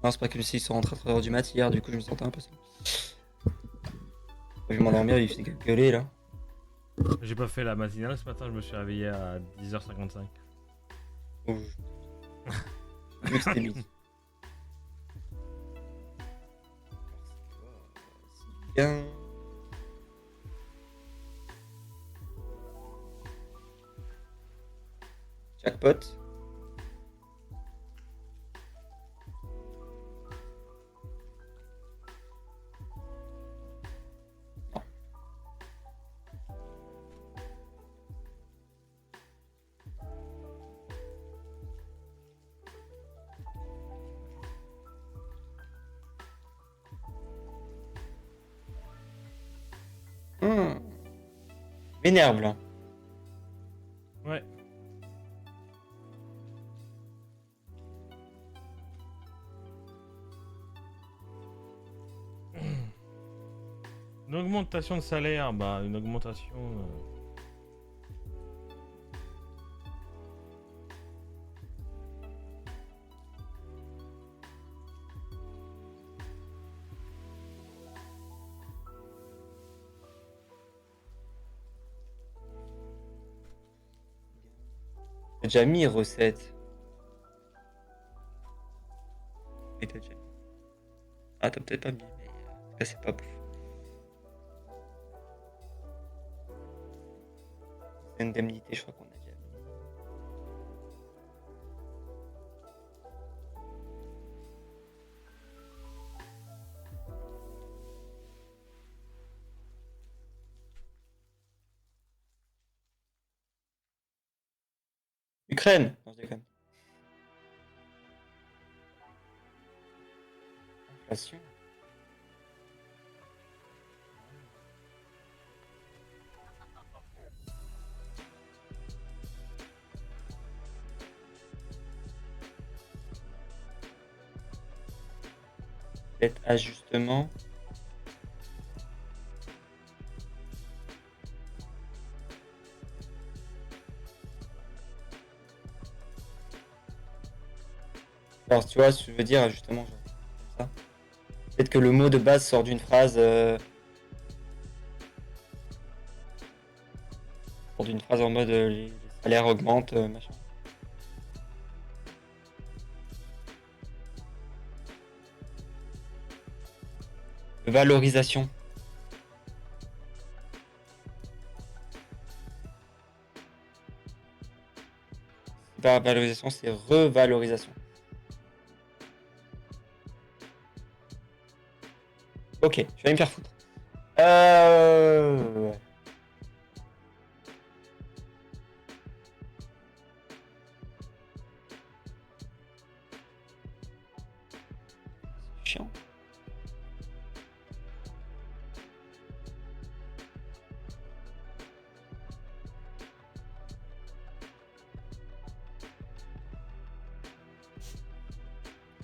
Non, c'est pas comme s'ils sont rentrés à 3h du mat hier, du coup je me sentais un peu seul. Je vais m'endormir, il fait que gueuler là. J'ai pas fait la matinale ce matin, je me suis réveillé à 10h55. Oh, je... Vu que c'était midi. C'est bien. Jackpot. M'énerve là. Ouais. Une augmentation de salaire, bah une augmentation. J'ai déjà mis recette. Et t'as déjà mis. Ah, t'as peut-être pas mis, mais en tout cas, c'est pas beau. Indemnité, je crois qu'on a déjà mis. Ukraine! Non, je déconne. Inflation. Peut-être ajustement. Alors, tu vois, je veux dire ajustement, genre, comme ça. Peut-être que le mot de base sort d'une phrase. Sort d'une phrase en mode les salaires augmentent, machin. Valorisation. Valorisation, c'est revalorisation. Ok, je vais aller me faire foutre. Ouais. C'est chiant.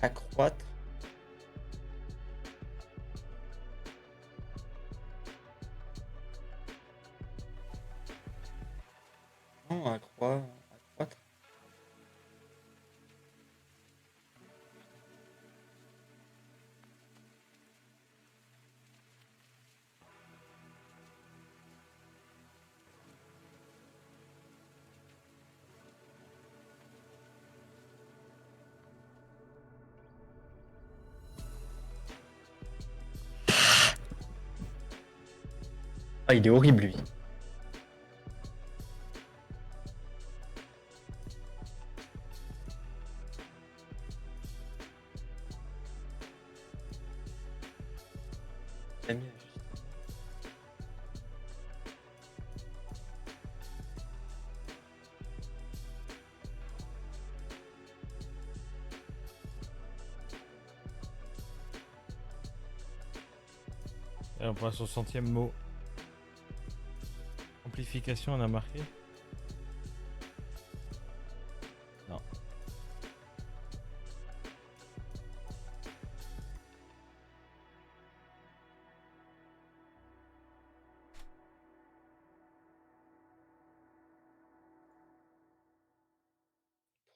Accroître. Non, accroître. Ah, il est horrible, lui. J'ai mis ajustement. Et on passe au centième mot. Amplification, on a marqué? Non.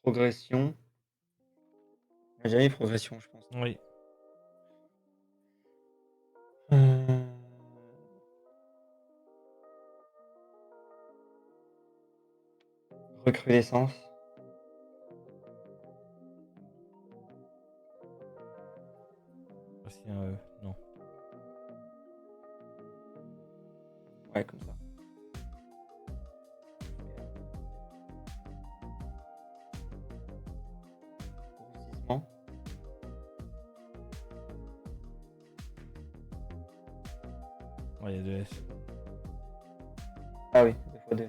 Progression. On a jamais mis progression, je pense. Oui. Euh, Recrudescence. Voici un E. Non. Ouais, comme ça. Grossissement. Ouais, il y a deux S. Ah oui, 2 fois 2.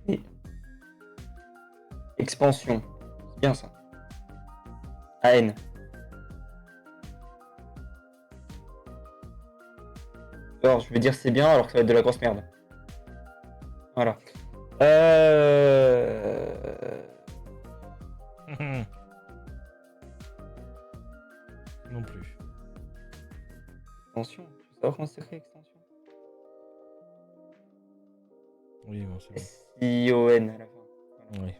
Et expansion. C'est bien ça. AN. Alors, je vais dire c'est bien alors que ça va être de la grosse merde. Voilà. Non plus. Extension. Je veux savoir comment c'est écrit extension. Oui, bon, c'est bon. S-I-O-N à la fin. Voilà. Oui.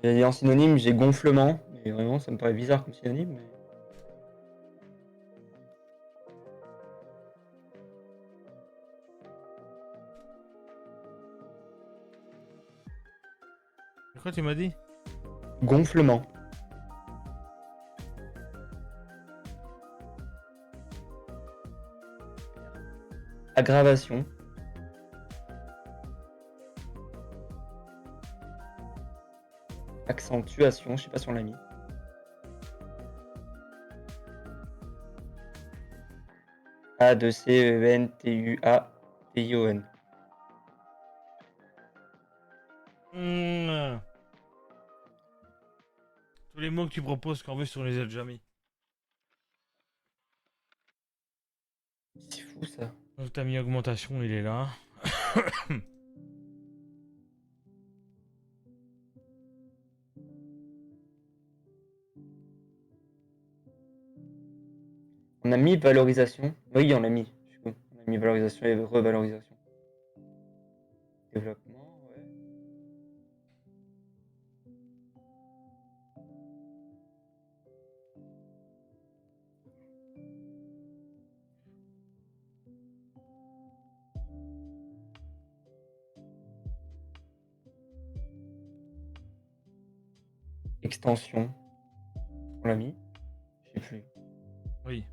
J'ai dit en synonyme, j'ai gonflement. Mais vraiment, ça me paraît bizarre comme synonyme. Mais... Quoi tu m'as dit? Gonflement. Aggravation. Accentuation, je sais pas si on l'a mis. A-D-C-E-N-T-U-A-T-I-O-N. Mmh. Tous les mots que tu proposes qu'en plus on les a déjà mis. C'est fou ça. Donc t'as mis augmentation, il est là. On a mis valorisation. Oui, on l'a mis. Du coup. On a mis valorisation et revalorisation. Développement, ouais. Extension. On l'a mis. Je sais plus. Oui.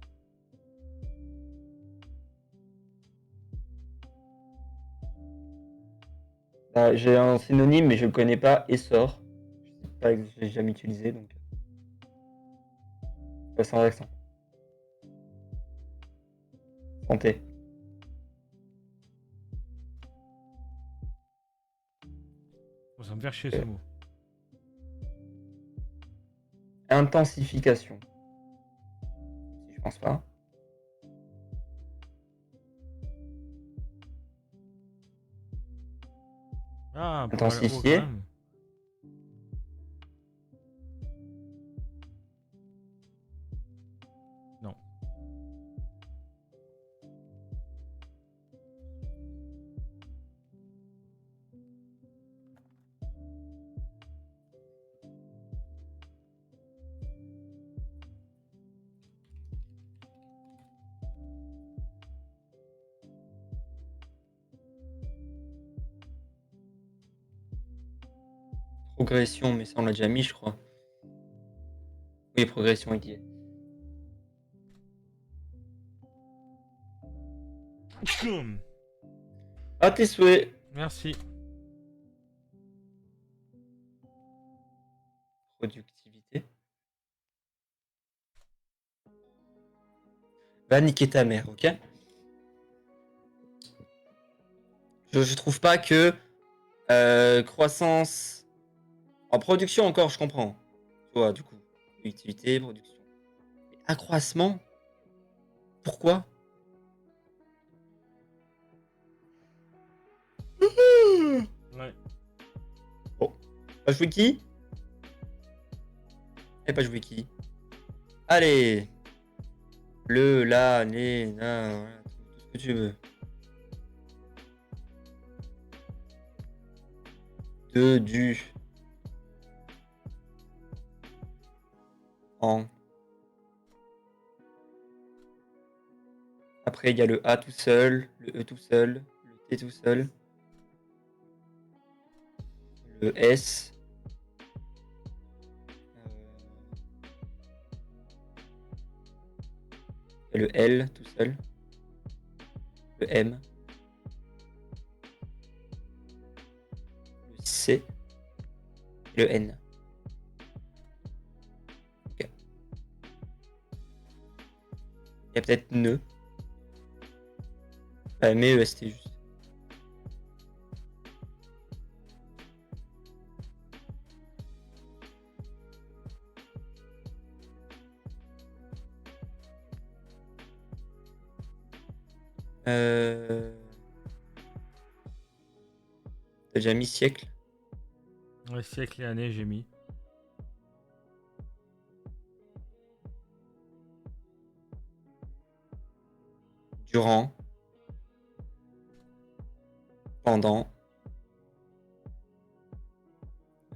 Bah, j'ai un synonyme, mais je le connais pas. Essor. Je sais pas, je l'ai jamais utilisé, donc. Pas sans accent. Santé. Bon, ça me fait chier Ok. ce mot. Intensification. Je pense pas. Ah, pas mal haut quand Intensifier. même. Non. Progression, mais ça on l'a déjà mis, je crois. Oui, progression, il y est. À tes souhaits. Merci. Productivité. Va niquer ta mère, ok? Je trouve pas que croissance en production encore, je comprends. Tu vois, du coup, productivité, production. Mais accroissement, pourquoi? Ouais. Bon, pas joué qui? Et pas joué qui? Allez, le, la, les, na, voilà, tout ce que tu veux. De, du, en. Après, il y a le A tout seul, le E tout seul, le T tout seul, le S. Il y a le L tout seul, le M, le C et le N. Ok. Il y a peut-être ne. Mais EST juste. T'as déjà mis siècle? Ouais, siècle et année, j'ai mis. Durant. Pendant.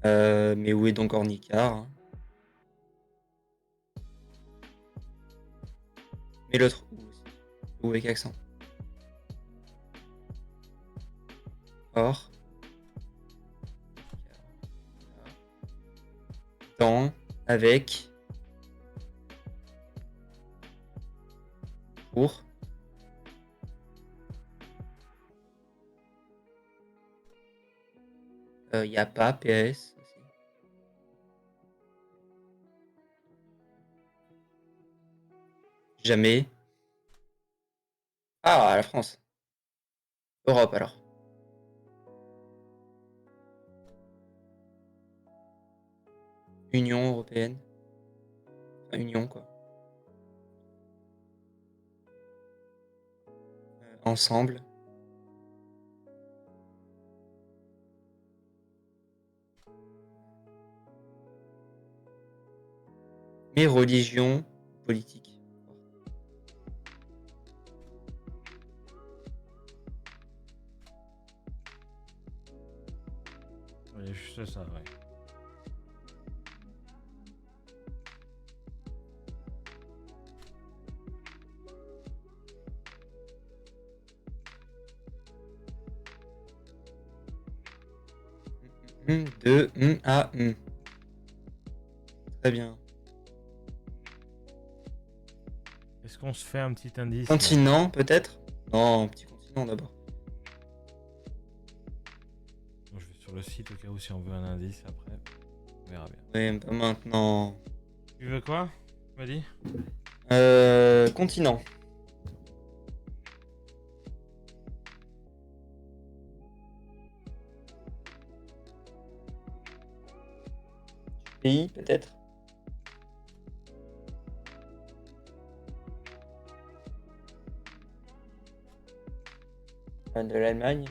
Mais où est donc Ornicard, hein? Mais l'autre où aussi. Où avec accent. Or. temps avec pour y a pas PS aussi. Jamais. Ah, la France. Europe alors. Union européenne. Enfin, Union quoi. Ensemble. Mais religion, politique. Ouais, juste ça, ouais. De à Très bien. Est-ce qu'on se fait un petit indice? Continent peut-être? Non, petit continent d'abord. Bon, je vais sur le site au cas où si on veut un indice après. On verra bien. Ouais, pas maintenant. Tu veux quoi? Vas-y. Continent. Pays peut-être? De l'Allemagne.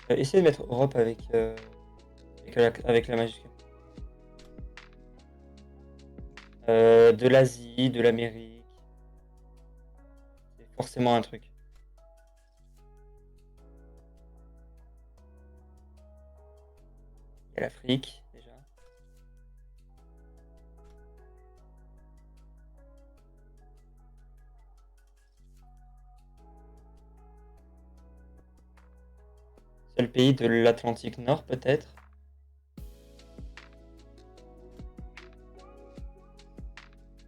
Essayez de mettre Europe avec la majuscule. De l'Asie, de l'Amérique. C'est forcément un truc. Il y a l'Afrique déjà. C'est le pays de l'Atlantique Nord peut-être.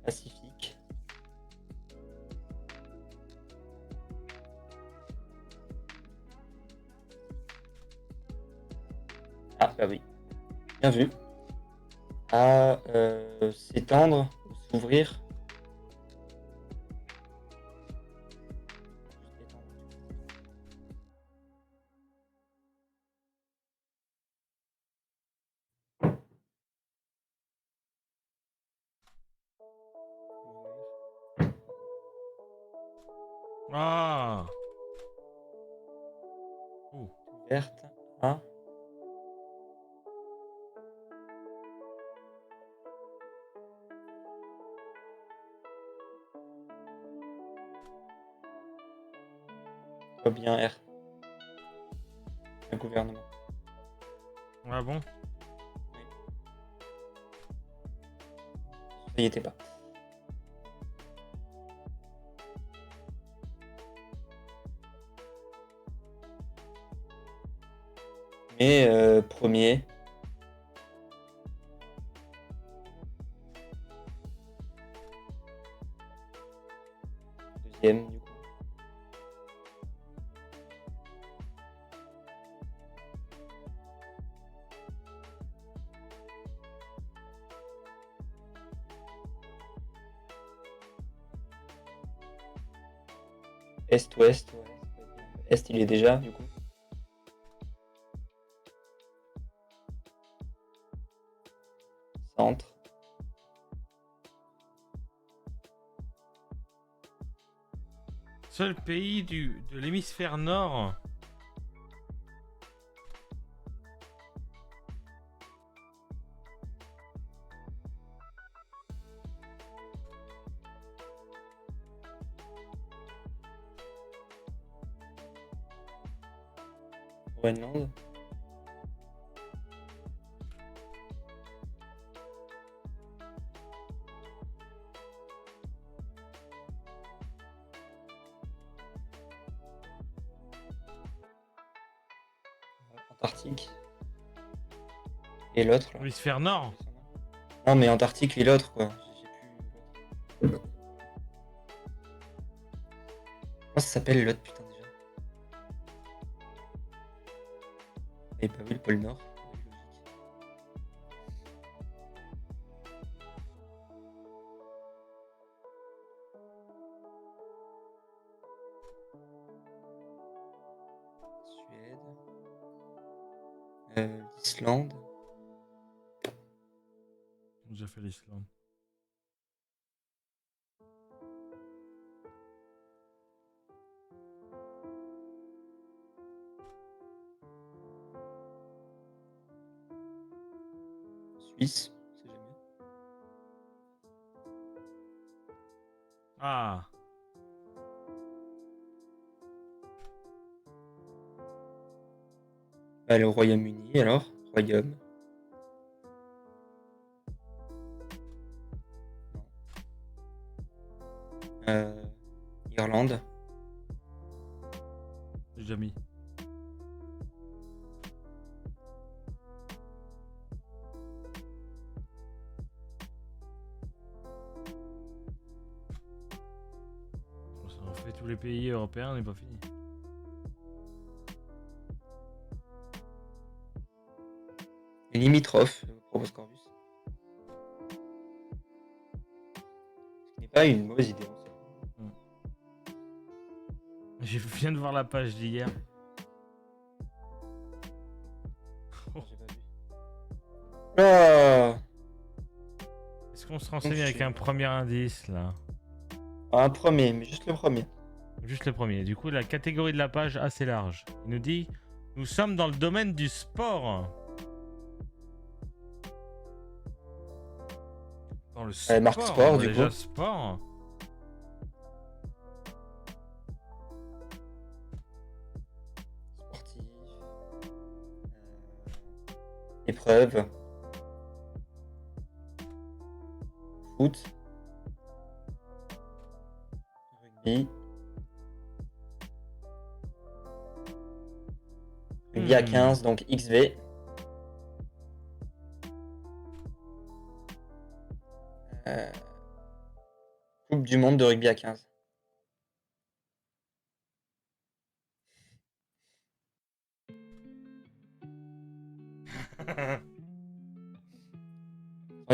Pacifique. Ah bah oui. Bien vu. À s'étendre, s'ouvrir. Ah! Ouh. Verte. Ah. Pas bien R. Un gouvernement. Ah bon? Ça y était pas. Mais premier. Deuxième du coup. Est-ouest, ouais. Est il est déjà du coup. Centre. Seul pays de l'hémisphère nord. Groenland. Antarctique. Et l'autre, là. Hémisphère nord. Non, mais Antarctique et l'autre, quoi. J'ai plus. Comment ça s'appelle l'autre, putain, déjà? Et bah oui, le pôle Nord. Suède. L'Islande. J'ai déjà fait l'Islande. Suisse, on sait jamais. Ah. Bah, le Royaume-Uni, alors. Royaume. Non. Irlande. J'ai déjà mis. Bon, ça en fait tous les pays européens, on n'est pas fini. Et limitrophe, propose Corvus. Ce qui n'est pas une mauvaise idée. Je viens de voir la page d'hier. J'ai pas vu. Ah, Est-ce qu'on se renseigne avec un premier indice là? un premier, mais juste le premier. Juste le premier. Du coup, la catégorie de la page assez large. Il nous dit: nous sommes dans le domaine du sport. Dans le sport. Marque sport, du déjà coup. sport. Sportif. Épreuve. Foot. Rugby. Rugby à 15, donc XV. Coupe du monde de rugby à 15.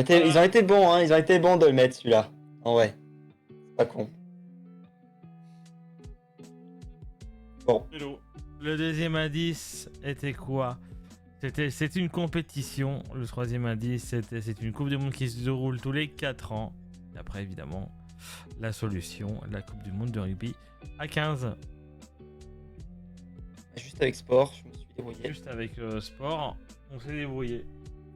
Ils ont été bons, hein. Ils ont été bons de le mettre, celui-là. En vrai. C'est pas con. Bon. Hello. Le deuxième indice était quoi? C'est une compétition. Le troisième indice, c'est une Coupe du Monde qui se déroule tous les 4 ans. Et après, évidemment, la solution, la Coupe du Monde de rugby à 15. Juste avec sport, je me suis débrouillé. Juste avec sport, on s'est débrouillé.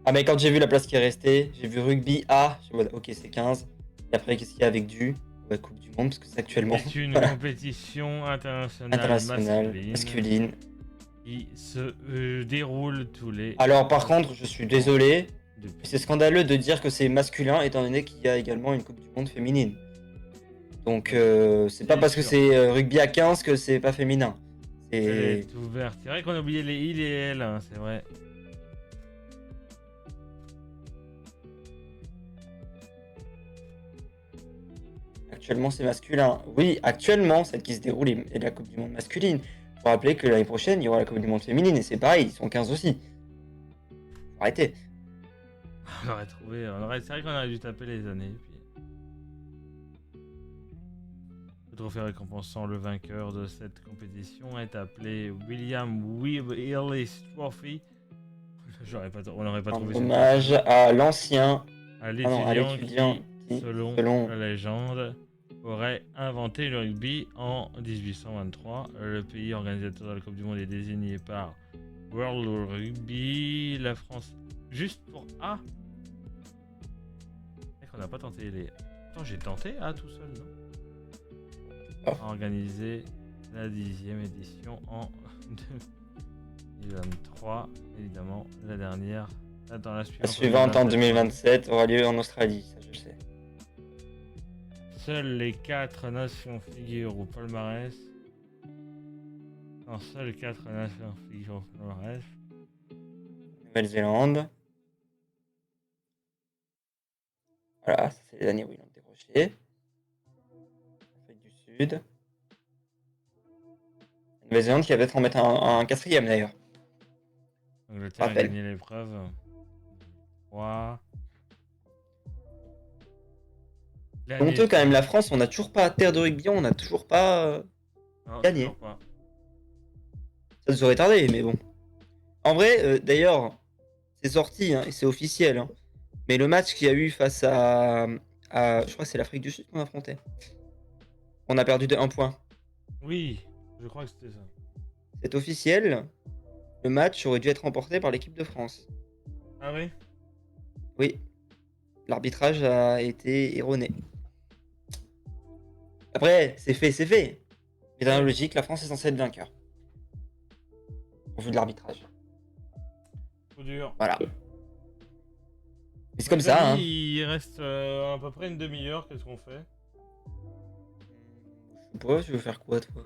Ah, mais quand j'ai vu la place qui est restée, j'ai vu rugby A. Je me suis dit, ok, c'est 15. Et après, qu'est-ce qu'il y a avec du Coupe du Monde, parce que c'est actuellement. C'est une Voilà. compétition internationale, Internationale, masculine. qui se déroule tous les. Alors, par contre, je suis désolé. Depuis. C'est scandaleux de dire que c'est masculin, étant donné qu'il y a également une Coupe du Monde féminine. Donc, c'est pas parce que c'est rugby à 15 que c'est pas féminin. C'est ouvert. C'est vrai qu'on a oublié les il et elle, hein, c'est vrai. Actuellement, c'est masculin. Oui, actuellement, celle qui se déroule est la Coupe du Monde masculine. Faut rappeler que l'année prochaine, il y aura la Coupe du Monde féminine, et c'est pareil, ils sont 15 aussi. Faut arrêter. On aurait trouvé. C'est vrai qu'on aurait dû taper les années. Puis... le trophée récompensant le vainqueur de cette compétition est appelé William Willis Trophy. On n'aurait pas trouvé. Hommage à l'ancien. À l'étudiant qui, selon la légende, aurait inventé le rugby en 1823. Le pays organisateur de la Coupe du Monde est désigné par World Rugby. La France, juste pour A. C'est qu'on n'a pas tenté les. Attends, j'ai tenté A tout seul, non? Organiser la 10e édition en 2023. Évidemment, la dernière. Attends, la suivante en 2027 aura lieu en Australie, ça je sais. Seules les 4 nations figurent au palmarès. Non, seules 4 nations figurent au palmarès. Nouvelle-Zélande. Voilà, ça c'est les années où ils l'ont décroché. Afrique du Sud. Nouvelle-Zélande qui va peut-être en mettre un quatrième d'ailleurs. Angleterre a Rappel. gagné l'épreuve. 3. C'est honteux quand même, la France, on n'a toujours pas terre de rugby, on n'a toujours pas gagné. Toujours pas. Ça nous aurait tardé, mais bon. En vrai, d'ailleurs, c'est sorti hein, et c'est officiel. Hein. Mais le match qu'il y a eu face à je crois que c'est l'Afrique du Sud qu'on affrontait. On a perdu de 1 point. Oui, je crois que c'était ça. C'est officiel. Le match aurait dû être remporté par l'équipe de France. Ah oui? Oui. L'arbitrage a été erroné. Après, c'est fait, c'est fait. Mais dans la logique, la France est censée être vainqueur. Au vu de l'arbitrage. Trop dur. Voilà. Mais c'est comme ça, hein. Il reste à peu près une demi-heure, qu'est-ce qu'on fait? Je sais pas, tu veux faire quoi, toi?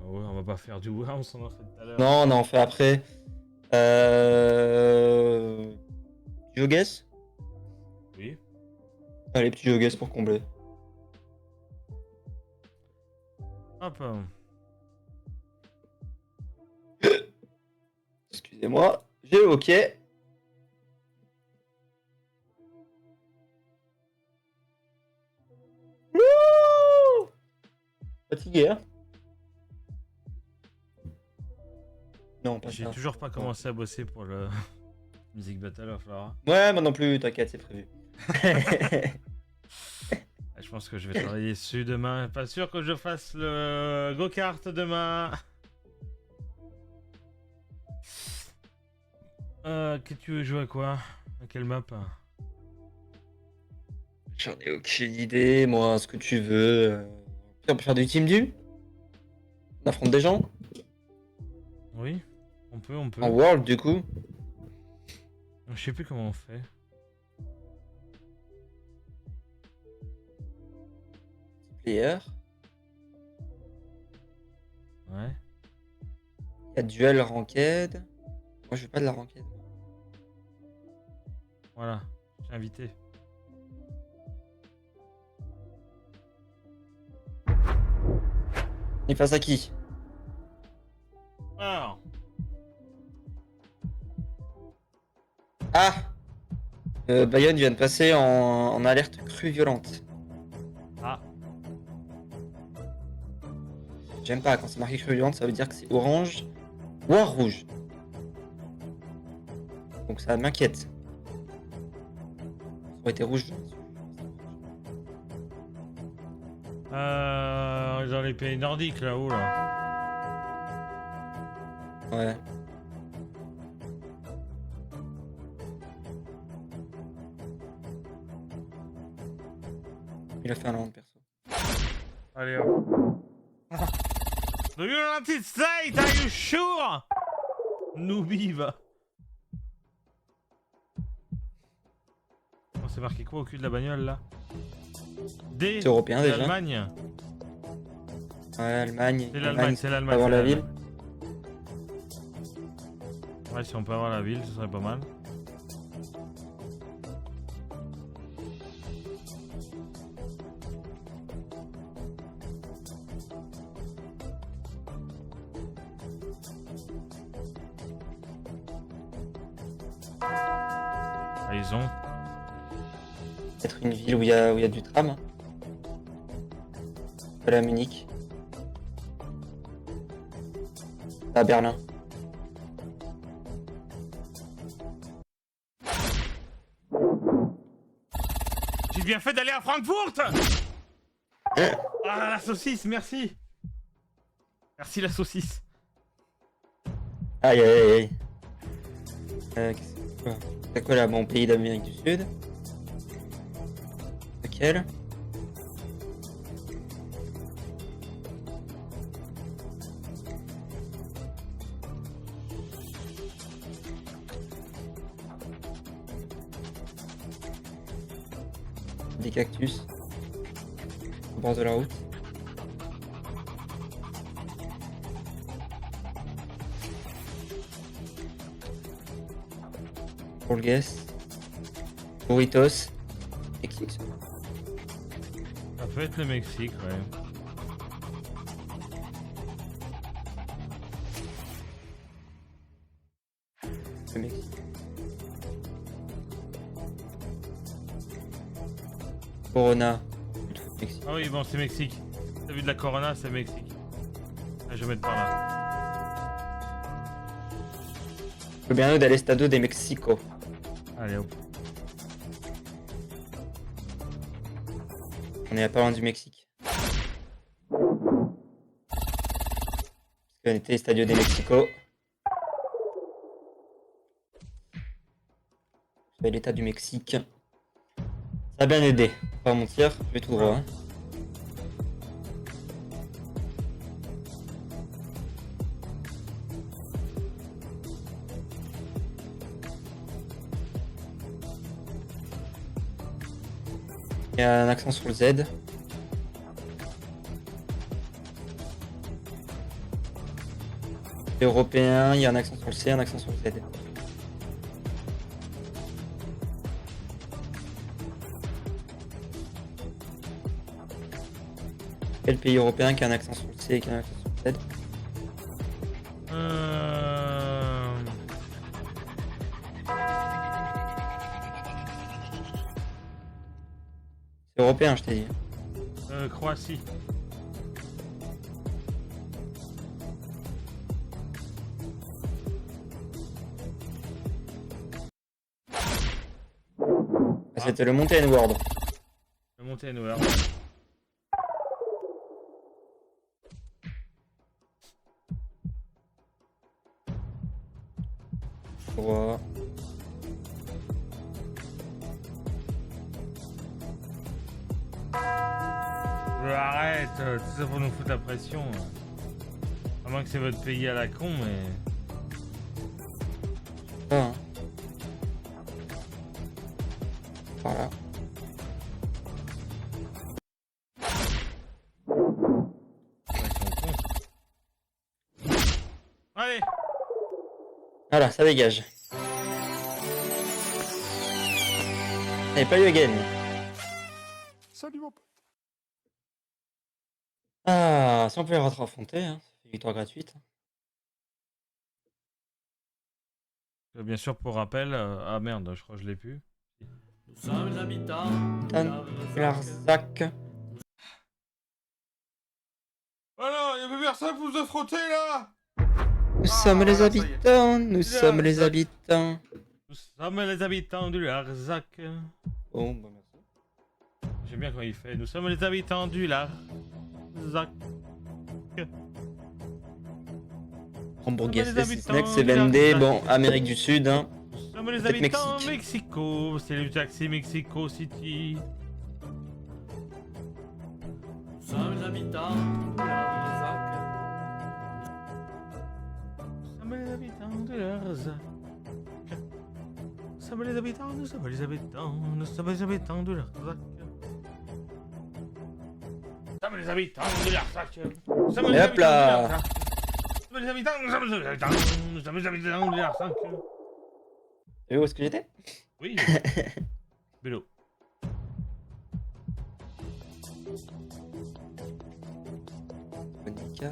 Ouais, on va pas faire du Worms, on en fait tout à l'heure. Non, on en fait après. Tu veux guess? Oui. Allez, petit jeu guess pour combler. Hop. Excusez-moi, j'ai OK. Wouh! Fatigué, hein? Non, pas J'ai ça. toujours pas commencé à bosser pour le Music Battle of Laura. Ouais, moi non plus, t'inquiète, c'est prévu. Je pense que je vais travailler dessus demain. Pas sûr que je fasse le go-kart demain. Que tu veux jouer à quoi? À quelle map? J'en ai aucune idée, moi, ce que tu veux. On peut faire du team du? On affronte des gens? Oui, on peut. En World, du coup? Je sais plus comment on fait. Player. Ouais. Il y a duel ranked. Moi, je veux pas de la ranked. Voilà, je t'ai invité. Il face à qui? Alors, Ah! Bayonne vient de passer en alerte crue violente. ah, J'aime pas, quand c'est marqué crue violente, ça veut dire que c'est orange, voire rouge. Donc ça m'inquiète. Ça aurait été rouge. dans les pays nordiques là-haut là. Ouais. Il a fait un land perso. Allez hop. The United States, are you sure? Noobie va. Oh, c'est marqué quoi au cul de la bagnole là? D. C'est européen déjà. L'Allemagne. Ouais, Allemagne. C'est l'Allemagne, c'est l'Allemagne. Avoir c'est la l'Allemagne. ville. Ouais, si on peut avoir la ville, ce serait pas mal. Ah, ils ont. Peut-être une ville où il y a du tram. Hein. Voilà Munich. À Berlin. J'ai bien fait d'aller à Francfort. Ah, la saucisse, merci. Merci la saucisse. Aïe aïe aïe. Qu'est-ce que c'est quoi là? Mon pays d'Amérique du Sud. Lequel? Des cactus au bord de la route. Burgues. Burritos. Mexique. Ça peut être le Mexique, ouais. Le Mexique. Corona. Mexique. Ah oui, bon, c'est Mexique. T'as vu de la Corona, c'est Mexique. Ah, je vais mettre par là. Gobierno del Estado de Mexico. Allez, hop. On est pas loin du Mexique. Parce qu'on était Estadio de Mexico. C'est l'état du Mexique. Ça a bien aidé. Pas mentir, je vais tout droit. Hein. Il y a un accent sur le Z. Européen, il y a un accent sur le C, un accent sur le Z. Quel pays européen qui a un accent sur le C et qui a un accent sur le Z? C'est européen, je t'ai dit. Croatie. Ah, c'était le Mountain World. Le Monténégro. Droit. Arrête, tout ça pour nous foutre la pression. À moins que c'est votre pays à la con, mais... Ah, hein. Voilà. Ouais, ils sont cons. Allez. Voilà, ça dégage. Et pas eu again. Salut mon pote. Ah, si on peut les affronter, hein. Ça fait victoire gratuite. Bien sûr, pour rappel... Ah merde, je crois que je l'ai plus. Nous sommes les habitants de Larzac. Alors, il y avait personne pour se frotter là. Nous sommes les voilà, ça y est. habitants, nous sommes les Larzac. habitants. Nous sommes les habitants du Larzac. Bon, bah merci. J'aime bien quand il fait. Nous sommes les habitants du Larzac. Hamburgues, les habitants Snack, c'est du vendé. Larzac. Bon, Amérique du Sud, hein. Nous sommes les Peut-être habitants Mexique. Mexico. C'est le taxi Mexico City. Nous sommes les habitants de Larzac. Nous sommes les habitants du Larzac. Nous sommes les habitants, nous sommes les habitants, nous sommes les habitants de Larzac. Nous sommes les habitants de Larzac. Nous sommes les Et hop habitants là. de Larzac. Nous sommes les habitants, nous sommes les habitants, nous sommes les habitants de Larzac. Et où est-ce que j'étais? Oui. Vélo. Monica.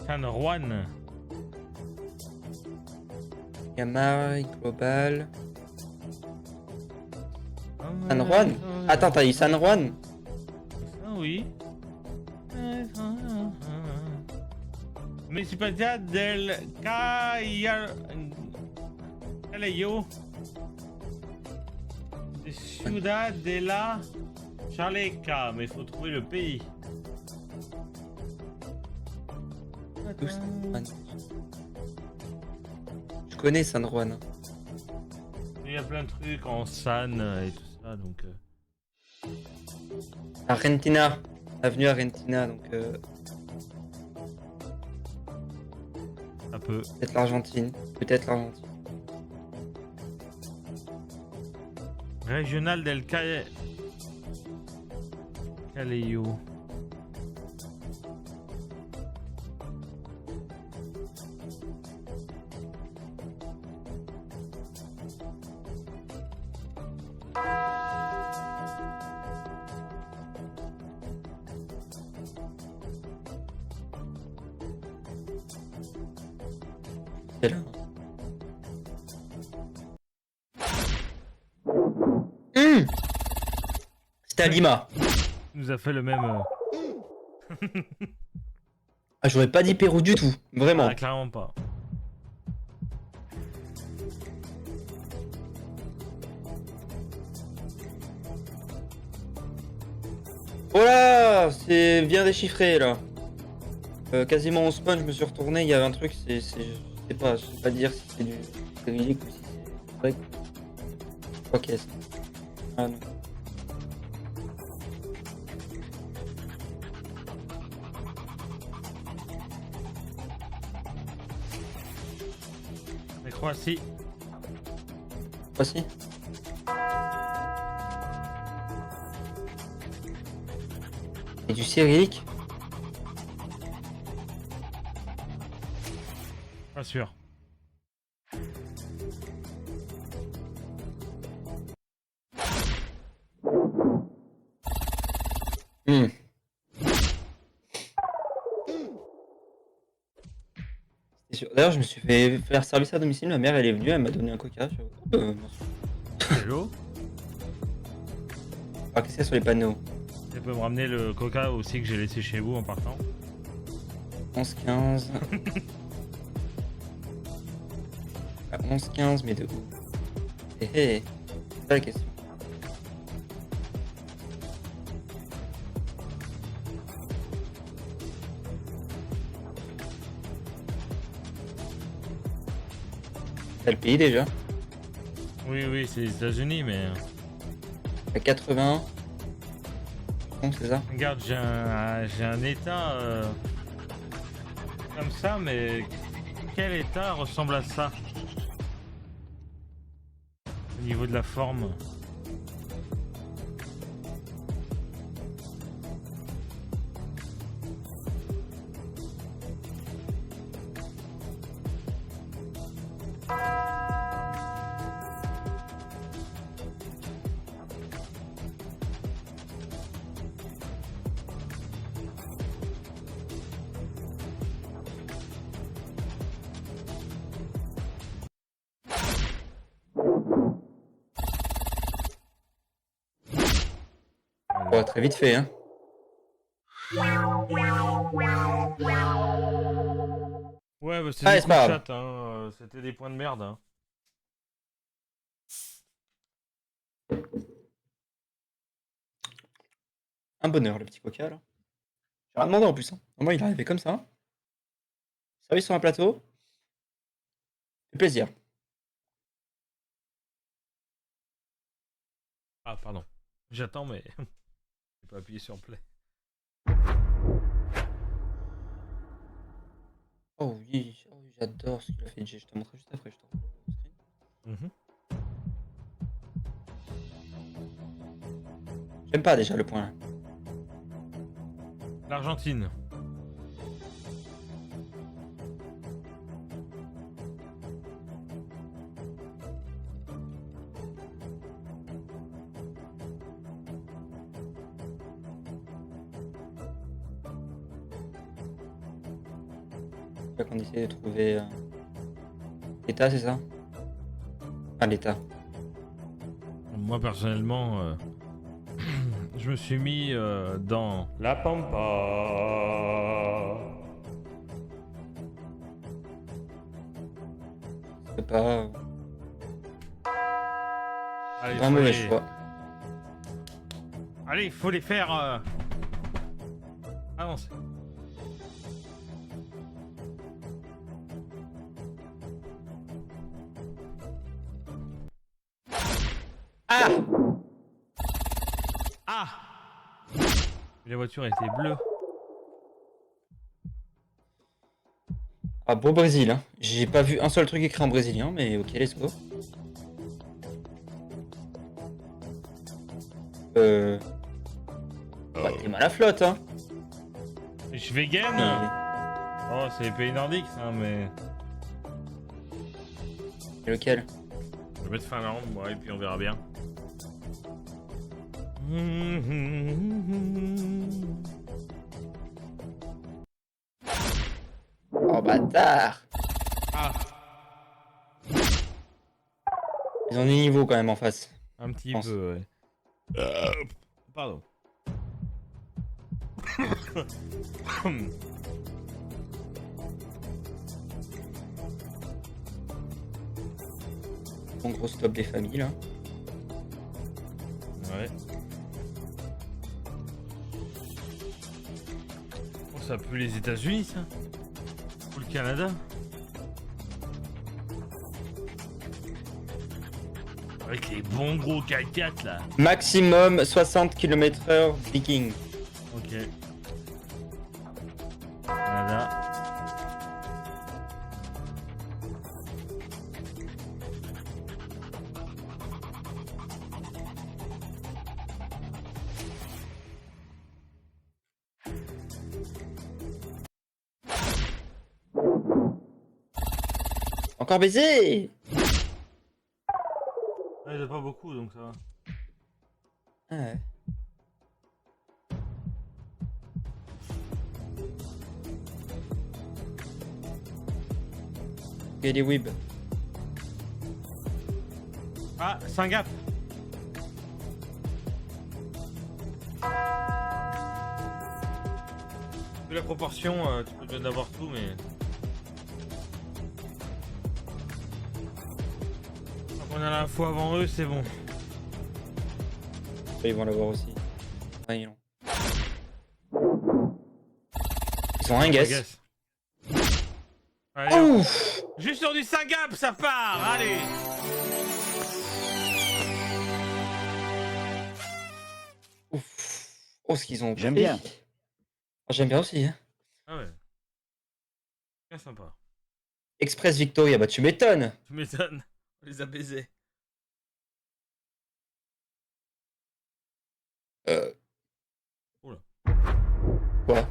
San Juan. Yamai, Global. San Juan? Attends, t'as eu San Juan? Ah oui. Municipalidad del Callao. Ciudad de la Chaleca. Mais il faut trouver le pays. D'où San Juan? Je connais San Juan. Il y a plein de trucs en San et tout ça, donc... Argentina. Avenue Argentina, donc ça peut. peut-être l'Argentine. Peut-être l'Argentine. Régional del Callao. C'est là. C'était à Lima. Il nous a fait le même. Ah, j'aurais pas dit Pérou du tout. Vraiment. Ah, clairement pas. Voilà, c'est bien déchiffré là. Quasiment au spawn, je me suis retourné, il y avait un truc, je sais pas dire si c'est du cyrillique ou si c'est grec. Quoi qu'est-ce. Ah non. Mais Croatie. Voici. Et du cyrillique? Pas sûr. C'est sûr. D'ailleurs, je me suis fait faire service à domicile, ma mère elle est venue, elle m'a donné un coca. Merci. Hello. Ah, qu'est-ce qu'il y a sur les panneaux? Tu peux me ramener le coca aussi que j'ai laissé chez vous en partant? 11-15. Ah, 11-15, mais de où? Hé hé, c'est pas la question. T'as le pays déjà? Oui, oui, c'est les États-Unis, mais. À 80. Bon, c'est ça? Regarde, j'ai un état comme ça, mais quel état ressemble à ça? Au niveau de la forme. Oh, très vite fait, hein. Ouais, bah c'est Ah, du c'est coup pas de grave. chat, hein. C'était des points de merde. Hein. Un bonheur, le petit coca, là. J'ai rien demandé en plus, hein. Normalement, il est arrivé comme ça. Servi sur un plateau. C'est plaisir. Ah, pardon. J'attends, mais j'ai pas appuyé sur play. Oh oui, j'adore ce qu'il a fait Jay. Je te montrerai juste après. Je te montre le screen. Mhm. J'aime pas déjà le point là. L'Argentine. Là qu'on essaie de trouver l'État, c'est ça? Ah, l'État. Moi, personnellement, je me suis mis dans la Pampa. C'est pas Allez, un mauvais choix. Allez, il faut les faire avancer. Ah! Ah! La voiture était bleue. Ah, beau Brésil, hein. J'ai pas vu un seul truc écrit en brésilien, mais ok, let's go. Bah, t'es mal à flotte, hein. Je suis vegan. Oh, c'est les pays nordiques, ça, mais. Et lequel? Je vais mettre Finlande, moi, et puis on verra bien. Oh, bâtard! Ah, Ils ont des niveaux quand même en face. Un petit pense. peu, ouais. Pardon. Bon gros stop des familles là. Ouais. Oh, ça pue les États-Unis, ça. Ou le Canada. Avec les bons gros 4x4 là. Maximum 60 km/h Viking. Ok. Canada. Encore baisé. Ouais, il y en a pas beaucoup donc ça va. Ah ouais. Il y a des web. Ah, Saint-Gap. Vu la proportion, tu peux bien avoir tout, mais... Quand on a l'info avant eux, c'est bon. Ils vont l'avoir aussi. Ah, ils l'ont. Ils ont un guess. Allez, hop. Ouf. Juste sur du Saint-Gap, ça part. Allez. Ouf. Oh, ce qu'ils ont J'aime fait. bien. Ah, j'aime bien aussi. Hein. Ah ouais. Bien sympa. Express Victoria, bah tu m'étonnes. Tu m'étonnes. On les a baisés. Oula. Quoi?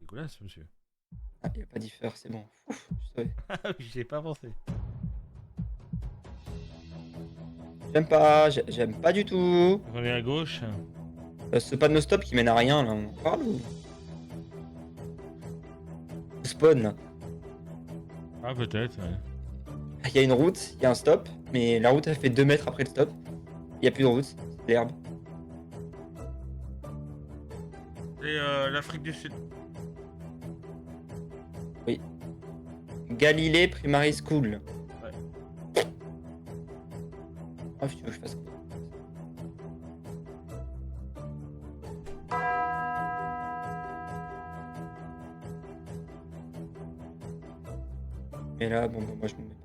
Dégueulasse, monsieur. Ah, il n'y a pas differ, c'est bon. Ouf, je savais. J'y ai pas pensé. J'aime pas du tout. On est à gauche. Ce panneau stop qui mène à rien, là, on en parle ou... Spawn, là. Ah, peut-être, ouais. Il y a une route, il y a un stop, mais la route elle fait 2 mètres après le stop. Il n'y a plus de route, c'est l'herbe. Et l'Afrique du Sud. Galilée Primary School. Ouais. Oh, si tu veux que je fasse quoi? Et là, bon, bah, moi je me mets.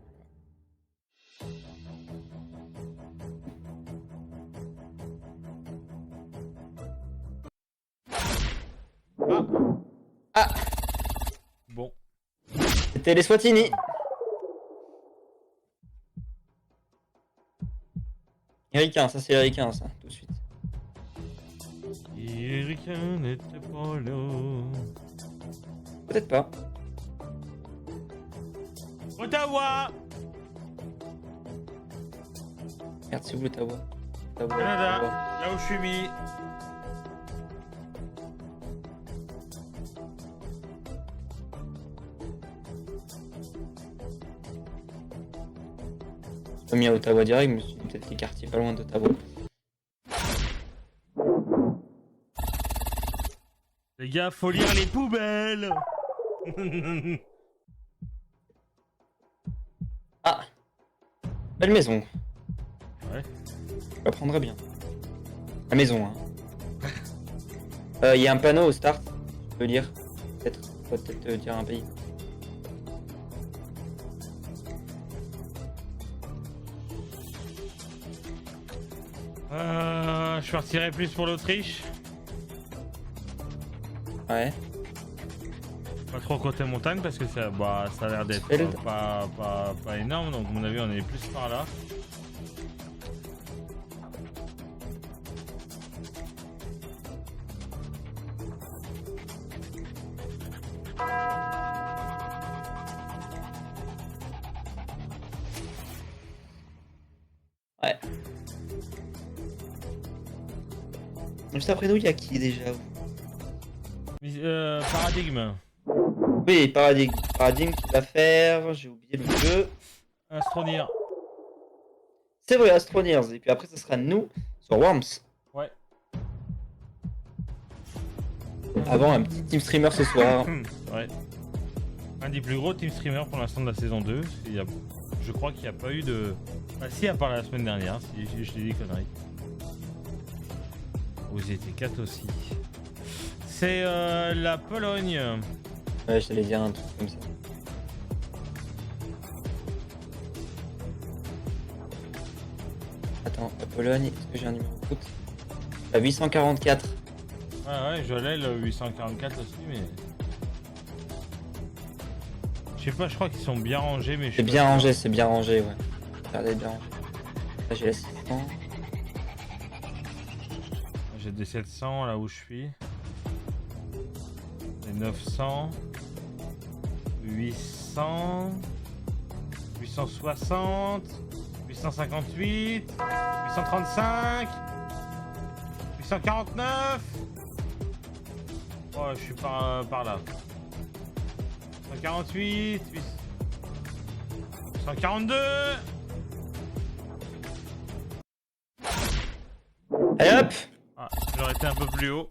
Ah, Bon. c'était les Swatini. Ricain, ça c'est les ricains, ça, tout de suite. Ricain n'était pas là. Peut-être pas. Ottawa. Merde, c'est où l'Ottawa? Ottawa, Canada. Ottawa. Là où je suis mis. J'ai pas mis à Ottawa direct, mais je me suis dit peut-être les quartiers pas loin d'Ottawa. Les gars, faut lire les poubelles. Ah, belle maison. Ouais. Je la prendrais bien. La maison, hein. Il y a un panneau au start, je peux lire. Peut-être, peut-être dire un pays. Je partirais plus pour l'Autriche. Ouais. Pas trop côté montagne parce que ça, bah, ça a l'air d'être Feld. pas énorme. Donc à mon avis on est plus par là. Ouais. Juste après nous, il y a qui déjà? Paradigme. Oui, Paradigme. Paradigme qui va faire. J'ai oublié le jeu. Astronir. C'est vrai, Astroneers. Et puis après, ce sera nous sur Worms. Ouais. Avant, un petit team streamer ce soir. Ouais. Un des plus gros team streamers pour l'instant de la saison 2. Je crois qu'il n'y a pas eu de... Ah si, à part la semaine dernière, si je t'ai dit conneries. Vous étiez 4 aussi. C'est la Pologne. Ouais, je t'allais dire un truc comme ça. Attends, la Pologne, est-ce que j'ai un numéro de foot? La 844. Ouais, je l'ai le 844 aussi, mais... Je sais pas, je crois qu'ils sont bien rangés, mais je C'est sais bien pas. rangé, c'est bien rangé, ouais. Regardez, bien rangé. Là, j'ai la 600. J'ai des 700 là où je suis. Des 900. 800. 860. 858. 835. 849. Oh, je suis par là. 148. 142. Allez hop! Ah, j'aurais été un peu plus haut.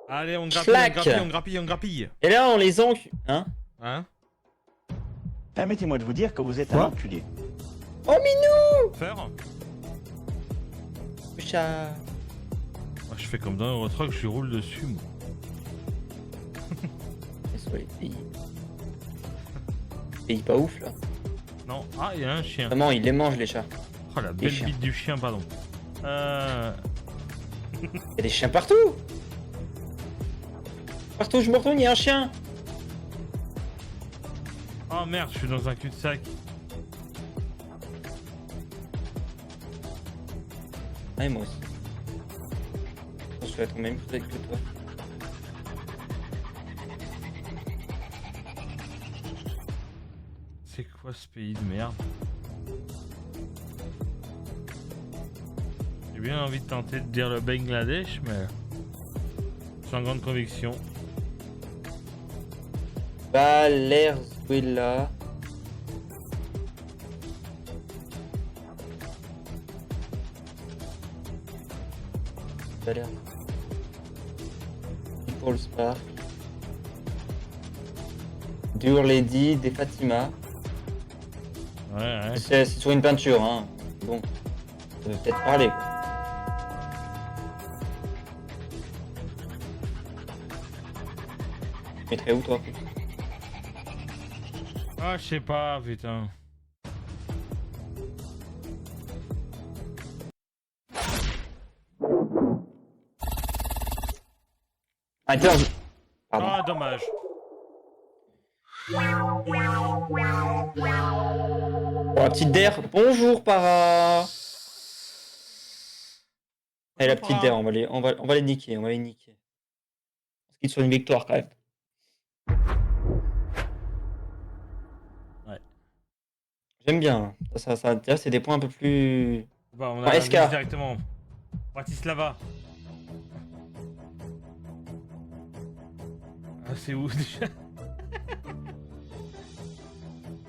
Allez, on Schlack. grappille. Et là, on les encule. Hein? Hein? Permettez-moi de vous dire que vous êtes un enculé. Oh, Minou! Faire? Chat. Je fais comme dans Euro Truck, je roule dessus, moi. Et sur les pays. Pays pas ouf, là. Non, ah, il y a un chien. Vraiment, ils les mangent, les chats. Oh, la belle chiens. bite du chien, pardon. Il y a des chiens partout! Partout où je me retourne, il y a un chien! Oh merde, je suis dans un cul-de-sac. Ouais, moi aussi. Je vais être au même truc que toi. C'est quoi ce pays de merde? J'ai bien envie de tenter de dire le Bangladesh, mais sans grande conviction. Valenzuela. Valer. People's Park. Dur Lady, des Fatima. Ouais. C'est sur une peinture, hein. Bon, ça veut peut-être parler, quoi. Tu mettrais où, toi? Ah, je sais pas, putain. Attends, pardon. Ah, dommage. Oh, la petite der. Bonjour, Para. Allez, la petite der, on va les niquer, on va les niquer. Parce qu'ils sont une victoire, quand même. Ouais. J'aime bien. Ça c'est des points un peu plus... Bah, on Ah, a SK. directement. Bratislava. Ah, c'est où déjà?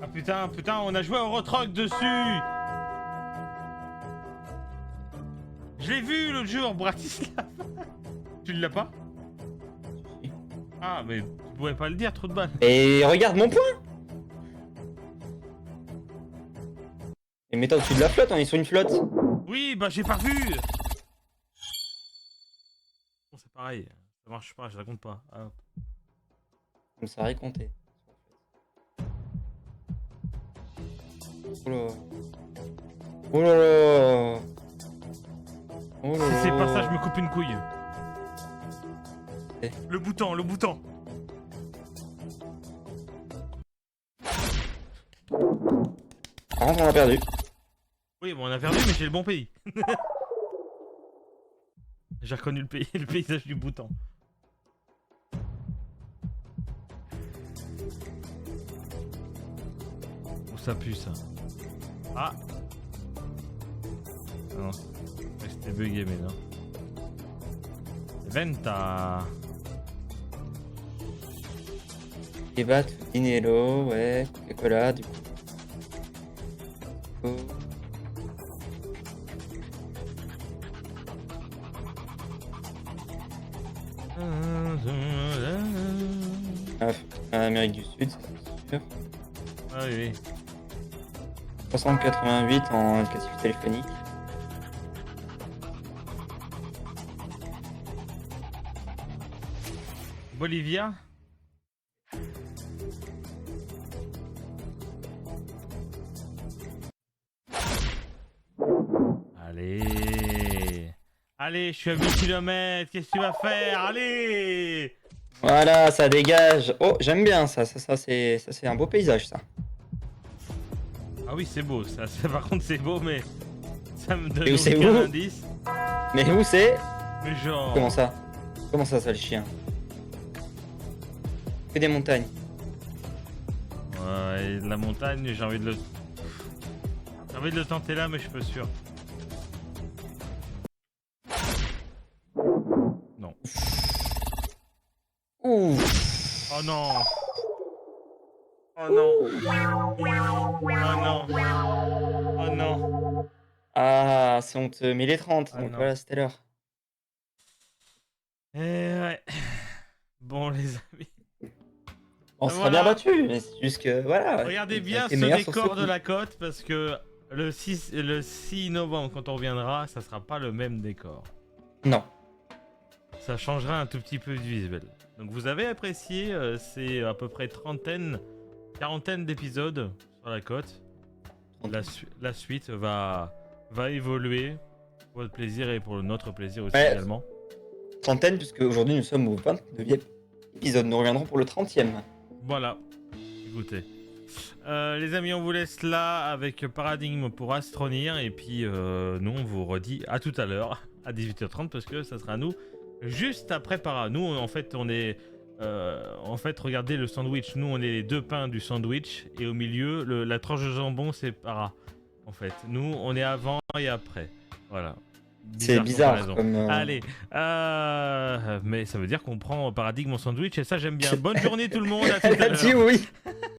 Ah putain, on a joué au Rotrock dessus. Je l'ai vu l'autre jour, Bratislava. Tu l'as pas? Ah, mais tu pouvais pas le dire, trop de balles. Et regarde mon point. Et mets-toi au-dessus de la flotte, on est sur une flotte. Oui, bah j'ai pas vu. Bon, c'est pareil, ça marche pas, je raconte pas. Ah, hop. Comme ça, raconter. Oh là. Oh là là. Oh là Si c'est là. pas ça, je me coupe une couille. Eh. Le bouton. Par contre, on a perdu. Oui, bon, on a perdu, mais j'ai le bon pays. J'ai reconnu le paysage du bouton. Oh, ça pue, ça. Ah. Ah non, c'était bugué, mais non. Venta. Débat, Dinello, ouais, Coca-Cola, du coup. Mexico. Amérique du Sud, c'est sûr. Ah oui, oui. 388 en indicatif téléphonique. Bolivia. Allez. Allez, je suis à 8 km. Qu'est-ce que tu vas faire? Allez. Voilà, ça dégage. Oh, j'aime bien ça. Ça c'est un beau paysage, ça. Ah oui, c'est beau. Par contre, c'est beau, mais ça me donne Et où c'est aucun où indice. Mais où c'est? Mais genre. Comment ça? Comment ça, le chien? Que des montagnes. Ouais, la montagne, j'ai envie de le tenter là, mais je suis pas sûr. Non. Ouh. Oh non. Oh non. Oh non. Oh non. Ah, c'est honteux. Mais il est 30, Ah donc non. voilà, c'était l'heure. Eh ouais. Bon les amis. On sera Voilà. bien battu, mais c'est juste que voilà. Regardez il a bien été ce meilleur sur décor de coup. la côte parce que le 6 novembre quand on reviendra, ça sera pas le même décor. Non. Ça changera un tout petit peu du visuel. Donc vous avez apprécié, c'est à peu près quarantaine d'épisodes sur la côte. La suite va évoluer pour votre plaisir et pour notre plaisir aussi Ouais. également. Trentaine, puisque aujourd'hui nous sommes au 29e épisode. Nous reviendrons pour le 30e. Voilà, écoutez. Les amis, on vous laisse là avec Paradigme pour Astronir. Et puis nous, on vous redit à tout à l'heure, à 18h30, parce que ça sera nous juste après Para. Nous, en fait, on est... regardez le sandwich. Nous, on est les deux pains du sandwich. Et au milieu, la tranche de jambon, c'est Para. En fait, nous, on est avant et après. Voilà. C'est bizarre comparaison. comme. Allez, mais ça veut dire qu'on prend Paradigme en sandwich et ça j'aime bien. Bonne journée tout le monde, à tout à Elle a l'heure. dit oui.